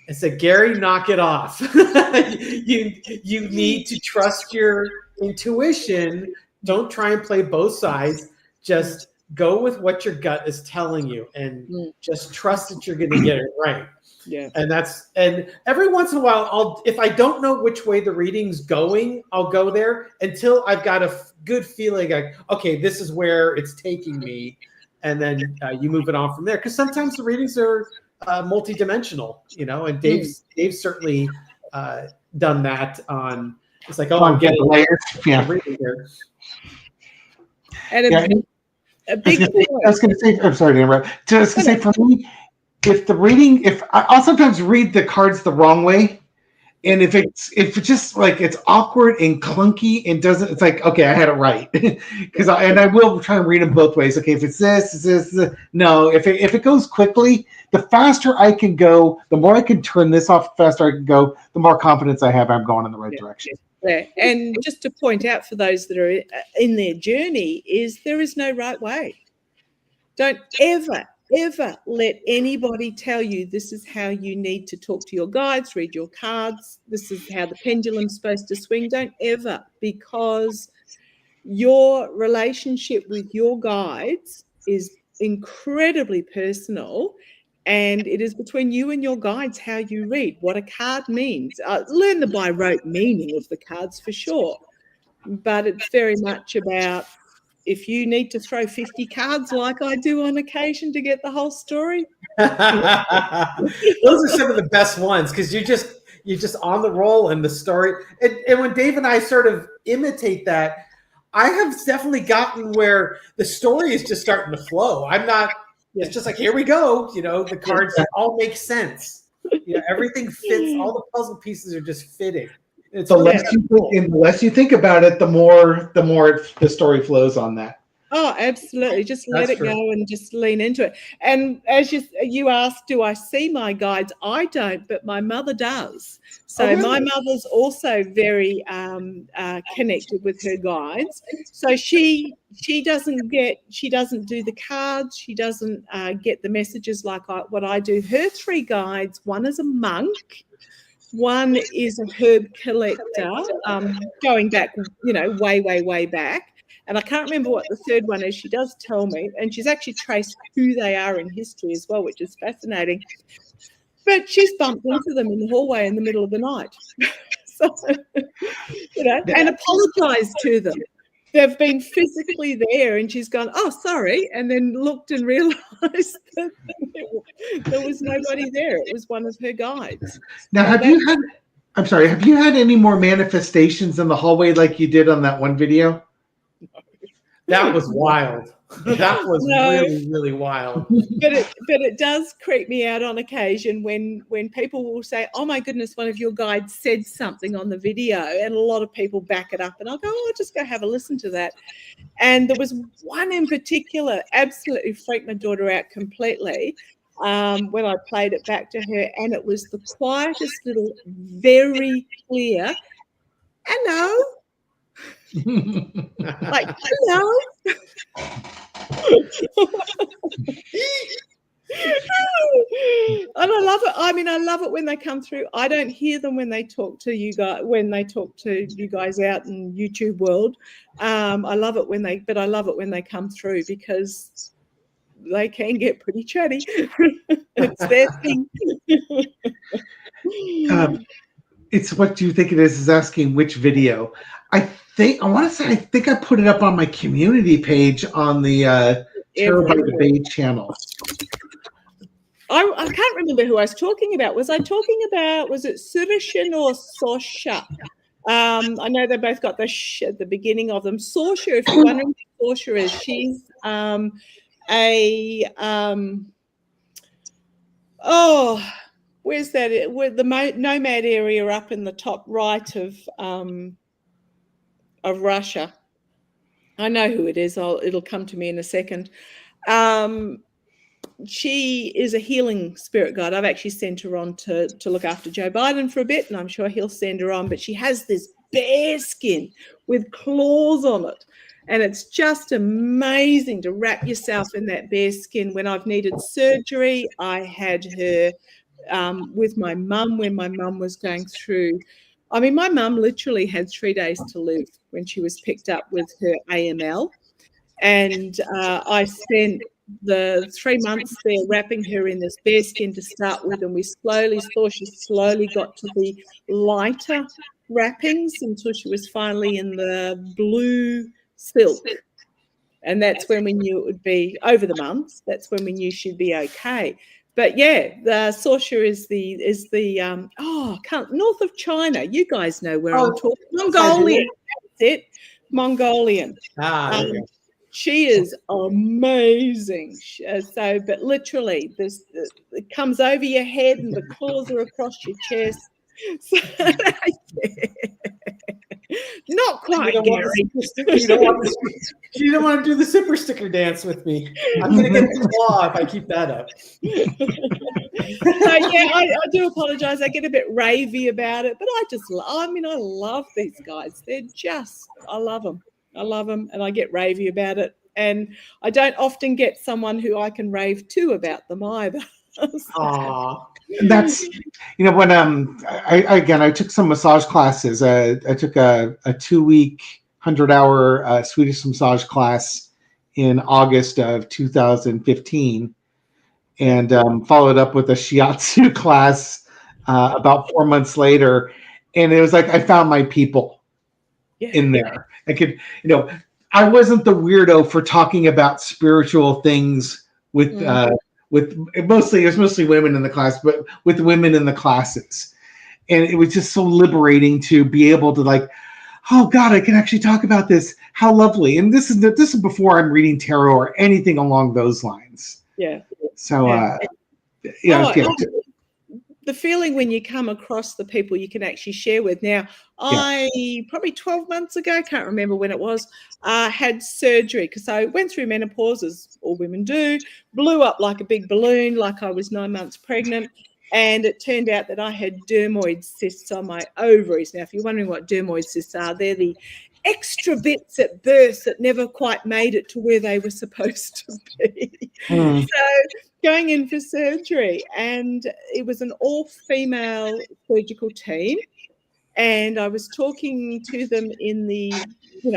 Speaker 2: and said, "Gary, knock it off. you need to trust your intuition. Don't try and play both sides. Just go with what your gut is telling you, and just trust that you're going to get it right."
Speaker 3: Yeah.
Speaker 2: And every once in a while, if I don't know which way the reading's going, I'll go there until I've got a good feeling like, okay, this is where it's taking me. And then you move it on from there. Because sometimes the readings are multidimensional, and Dave's certainly done that on, it's like, I'm getting layers.
Speaker 3: And a big point.
Speaker 1: I was going to say, I'm sorry to interrupt. I was going to say, for me, I'll sometimes read the cards the wrong way, And if it's just like it's awkward and clunky and doesn't, it's like, okay, I had it right. Because I will try and read them both ways. Okay, if it's this. No, if it goes quickly, the faster I can go, the more I can turn this off, the faster I can go, the more confidence I have I'm going in the right direction.
Speaker 3: Yeah. And just to point out for those that are in their journey is there is no right way. Don't ever let anybody tell you this is how you need to talk to your guides, read your cards, this is how the pendulum's supposed to swing. Don't ever, because your relationship with your guides is incredibly personal, and it is between you and your guides how you read, what a card means. Learn the by rote meaning of the cards for sure, but it's very much about if you need to throw 50 cards like I do on occasion to get the whole story.
Speaker 2: Those are some of the best ones because you're just on the roll and the story. And when Dave and I sort of imitate that, I have definitely gotten where the story is just starting to flow. I'm not, it's just like, here we go. You know, the cards all make sense. You know, everything fits. All the puzzle pieces are just fitting. It's
Speaker 1: the less you think about it, the more the story flows on that.
Speaker 3: Oh, absolutely. Just let it go and just lean into it. And as you asked, do I see my guides? I don't, but my mother does. So my mother's also very connected with her guides. So she doesn't do the cards. She doesn't get the messages like what I do. Her three guides, one is a monk. One is a herb collector, going back, way back. And I can't remember what the third one is. She does tell me, and she's actually traced who they are in history as well, which is fascinating. But she's bumped into them in the hallway in the middle of the night. So, and apologized to them. They've been physically there, and she's gone, oh, sorry, and then looked and realised that there was nobody there. It was one of her guides.
Speaker 1: Now, have you had any more manifestations in the hallway like you did on that one video?
Speaker 2: That was wild. That was really, really wild.
Speaker 3: But it does creep me out on occasion when people will say, oh my goodness, one of your guides said something on the video, and a lot of people back it up, and I'll go, I'll just go have a listen to that. And there was one in particular absolutely freaked my daughter out completely when I played it back to her, and it was the quietest little, very clear, hello. Like, hello. And I love it. I mean, I love it when they come through. I don't hear them when they talk to you guys, out in YouTube world. I love it when they come through because they can get pretty chatty. It's their thing.
Speaker 1: It's what do you think it is asking which video. I think I put it up on my community page on the Tarot by the Bay channel.
Speaker 3: I can't remember who I was talking about. Was it Surishan or Sosha? I know they both got the sh at the beginning of them. Sosha, if you're wondering who Sosha is, she's where's that? Where the nomad area up in the top right of Russia. I know who it is. It'll come to me in a second. She is a healing spirit guide. I've actually sent her on to look after Joe Biden for a bit, and I'm sure he'll send her on. But she has this bear skin with claws on it. And it's just amazing to wrap yourself in that bear skin. When I've needed surgery, I had her with my mum when my mum was going through. I mean, my mum literally had 3 days to live when she was picked up with her AML. And I spent the 3 months there wrapping her in this bear skin to start with. And we slowly got to the lighter wrappings until she was finally in the blue silk. And that's when we knew it would be over the months. That's when we knew she'd be okay. But yeah, the Sosha is the north of China. You guys know where I'm talking. Mongolian. That's it. Mongolian. She is amazing. But literally, it comes over your head and the claws are across your chest. So, not quite,
Speaker 2: You
Speaker 3: Gary.
Speaker 2: You don't want to do the super sticker dance with me. I'm going to get the claw if I keep that up.
Speaker 3: So yeah, I do apologize. I get a bit ravey about it, but I love these guys. I love them. I love them, and I get ravey about it. And I don't often get someone who I can rave to about them either.
Speaker 2: Aww.
Speaker 1: That's, when I took some massage classes. I took a 2-week 100-hour Swedish massage class in August of 2015, and followed up with a shiatsu class about 4 months later, and it was like I found my people in there. I could, I wasn't the weirdo for talking about spiritual things with it was mostly women in the class, but with women in the classes. And it was just so liberating to be able to like, oh God, I can actually talk about this. How lovely. And this is before I'm reading tarot or anything along those lines.
Speaker 3: Yeah.
Speaker 1: So
Speaker 3: the feeling when you come across the people you can actually share with. Now, I probably 12 months ago, can't remember when it was, had surgery because I went through menopause, as all women do, blew up like a big balloon, like I was 9 months pregnant. And it turned out that I had dermoid cysts on my ovaries. Now, if you're wondering what dermoid cysts are, they're the extra bits at birth that never quite made it to where they were supposed to be. So going in for surgery, and it was an all-female surgical team. And I was talking to them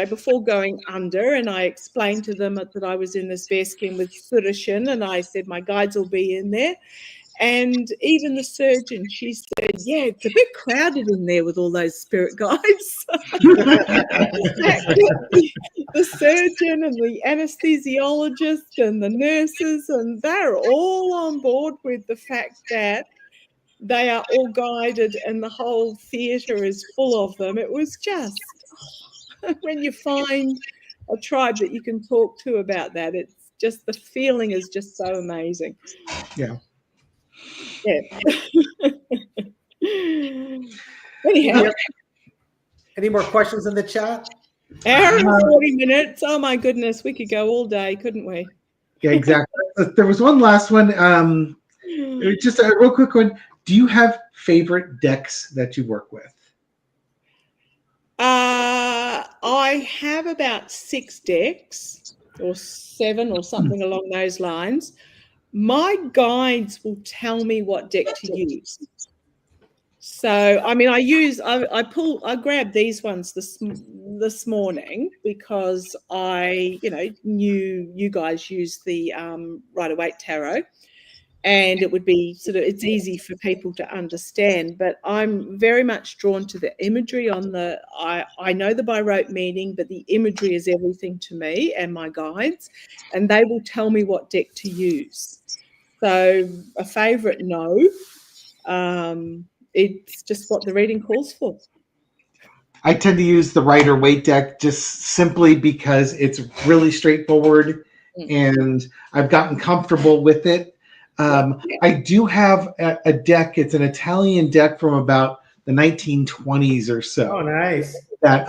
Speaker 3: before going under, and I explained to them that I was in this bear skin with Surashin, and I said my guides will be in there. And even the surgeon, she said, yeah, it's a bit crowded in there with all those spirit guides. The surgeon and the anesthesiologist and the nurses, and they're all on board with the fact that they are all guided and the whole theatre is full of them. It was just, when you find a tribe that you can talk to about that, it's just, the feeling is just so amazing.
Speaker 1: Yeah.
Speaker 3: Anyhow,
Speaker 2: any more questions in the chat?
Speaker 3: Hour and 40 minutes. Oh my goodness, we could go all day, couldn't we?
Speaker 1: Yeah, exactly. There was one last one. Just a real quick one. Do you have favorite decks that you work with?
Speaker 3: I have about 6 decks or 7 or something along those lines. My guides will tell me what deck to use. So, I mean, I grabbed these ones this morning because I, knew you guys use the Rider-Waite Tarot, and it would be it's easy for people to understand. But I'm very much drawn to the imagery on I know the by rote meaning, but the imagery is everything to me and my guides, and they will tell me what deck to use. So a favorite, no. It's just what the reading calls for.
Speaker 1: I tend to use the Rider-Waite deck just simply because it's really straightforward and I've gotten comfortable with it. I do have a deck. It's an Italian deck from about the 1920s or so.
Speaker 2: Oh, nice.
Speaker 1: That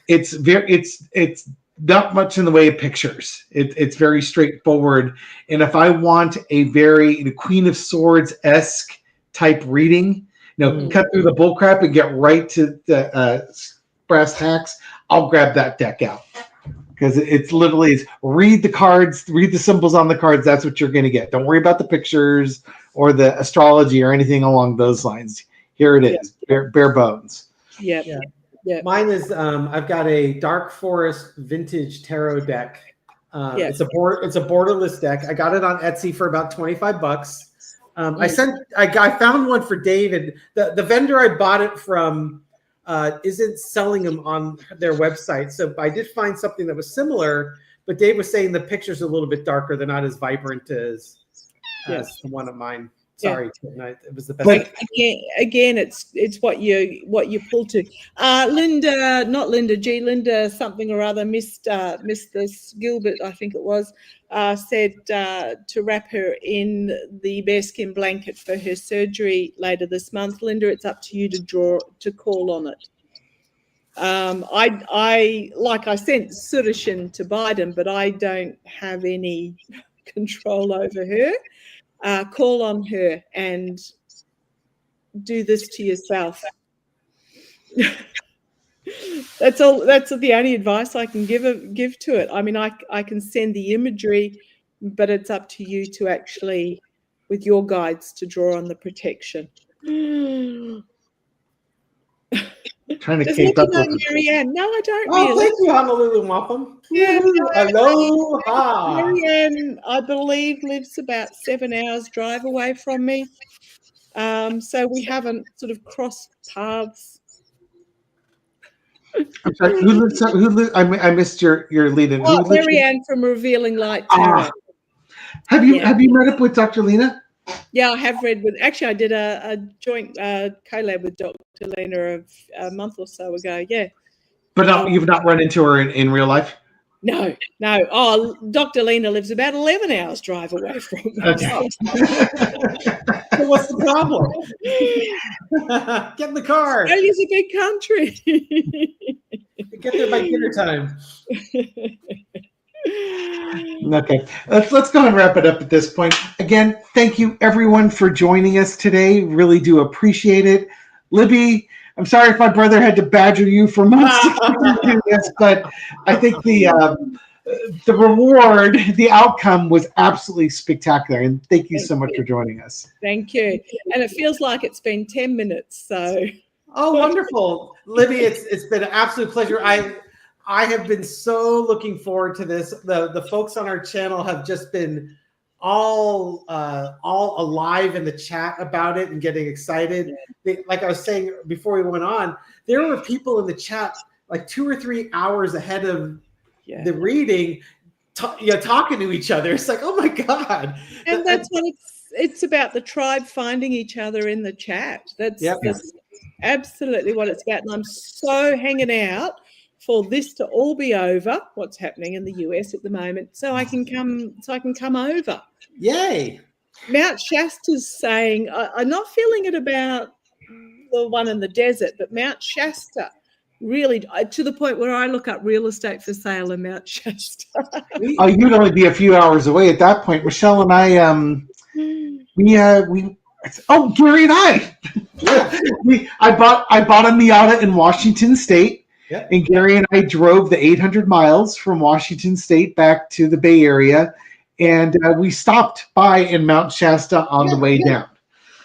Speaker 1: it's not much in the way of pictures. It's very straightforward. And if I want a very Queen of Swords-esque type reading, cut through the bullcrap and get right to the brass tacks, I'll grab that deck out. Because it's literally read the cards, read the symbols on the cards. That's what you're going to get. Don't worry about the pictures or the astrology or anything along those lines. Here it is, bare bones.
Speaker 3: Yeah.
Speaker 2: Mine is I've got a Dark Forest vintage tarot deck. It's a borderless deck. I got it on Etsy for about $25. I found one for David. The vendor I bought it from isn't selling them on their website. So I did find something that was similar, but Dave was saying the picture's a little bit darker. They're not as vibrant as the one of mine. Sorry, it was the best.
Speaker 1: But
Speaker 3: Again, it's what you pull to. Linda something or other, Mr. Gilbert, I think it was, said to wrap her in the bearskin blanket for her surgery later this month. Linda, it's up to you to call on it. I sent Sudarshan to Biden, but I don't have any control over her. Call on her and do this to yourself. That's all. That's the only advice I can give to it. I mean, I can send the imagery, but it's up to you to actually, with your guides, to draw on the protection.
Speaker 1: Trying to
Speaker 3: Does
Speaker 1: keep up
Speaker 3: know
Speaker 1: with
Speaker 3: Marianne? No, I don't
Speaker 2: Oh,
Speaker 3: really.
Speaker 2: thank you, Honolulu Wampum.
Speaker 3: Yeah,
Speaker 2: Aloha.
Speaker 3: Marianne, I believe, lives about 7 hours drive away from me. So we haven't sort of crossed paths.
Speaker 1: I'm sorry, who lives? I missed your lead-in.
Speaker 3: Oh, Marianne from Revealing Light Tarot.
Speaker 1: Have you met up with Dr. Lena?
Speaker 3: Yeah, I have read with. Actually, I did a joint collab with Dr. Lena a month or so ago. Yeah,
Speaker 1: but you've not run into her in real life.
Speaker 3: No. Oh, Dr. Lena lives about 11 hours drive away from me.
Speaker 1: Okay.
Speaker 2: So what's the problem? Get in the car.
Speaker 3: Australia's a big country.
Speaker 2: Get there by dinner time.
Speaker 1: Okay, let's go and wrap it up at this point. Again, thank you everyone for joining us today. Really do appreciate it. Libby, I'm sorry if my brother had to badger you for months to do this, but I think the reward, the outcome was absolutely spectacular. And thank you so much for joining us.
Speaker 3: Thank you. And it feels like it's been 10 minutes. So.
Speaker 2: Oh, wonderful, Libby! It's been an absolute pleasure. I have been so looking forward to this. The folks on our channel have just been all alive in the chat about it and getting excited. Like I was saying before we went on, there were people in the chat like 2 or 3 hours ahead of the reading, talking to each other. It's like, oh my God.
Speaker 3: And that's what it's about, the tribe finding each other in the chat. That's absolutely what it's about. And I'm so hanging out for this to all be over, what's happening in the US at the moment, so I can come over.
Speaker 2: Yay.
Speaker 3: Mount Shasta's saying, I'm not feeling it about the one in the desert, but Mount Shasta really, to the point where I look up real estate for sale in Mount Shasta.
Speaker 1: Oh, you'd only be a few hours away at that point. Michelle and I, Gary and I, I bought a Miata in Washington State. Yep. And Gary and I drove the 800 miles from Washington State back to the Bay Area, and we stopped by in Mount Shasta on the way down.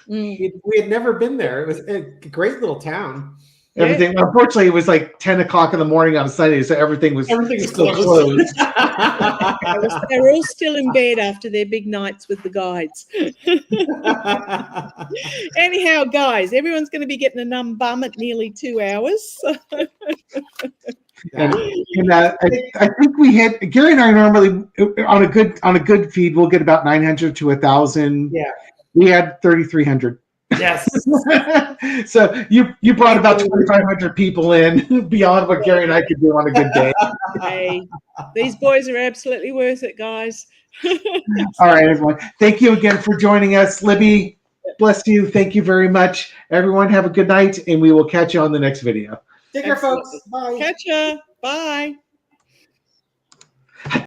Speaker 2: We had never been there. It was a great little town.
Speaker 1: Everything. Unfortunately, it was like 10 o'clock in the morning on a Sunday, so everything was still closed.
Speaker 3: They're all still in bed after their big nights with the guides. Anyhow, guys, everyone's going to be getting a numb bum at nearly 2 hours.
Speaker 1: I think we hit, Gary and I normally on a good feed we'll get about 900 to 1,000.
Speaker 2: Yeah,
Speaker 1: we had 3,300.
Speaker 2: Yes.
Speaker 1: So you brought about 2,500 people in beyond what Gary and I could do on a good day.
Speaker 3: Hey, these boys are absolutely worth it, guys.
Speaker 1: All right, everyone. Thank you again for joining us. Libby, bless you. Thank you very much. Everyone have a good night, and we will catch you on the next video.
Speaker 2: Take care, folks. Bye.
Speaker 3: Catch ya. Bye.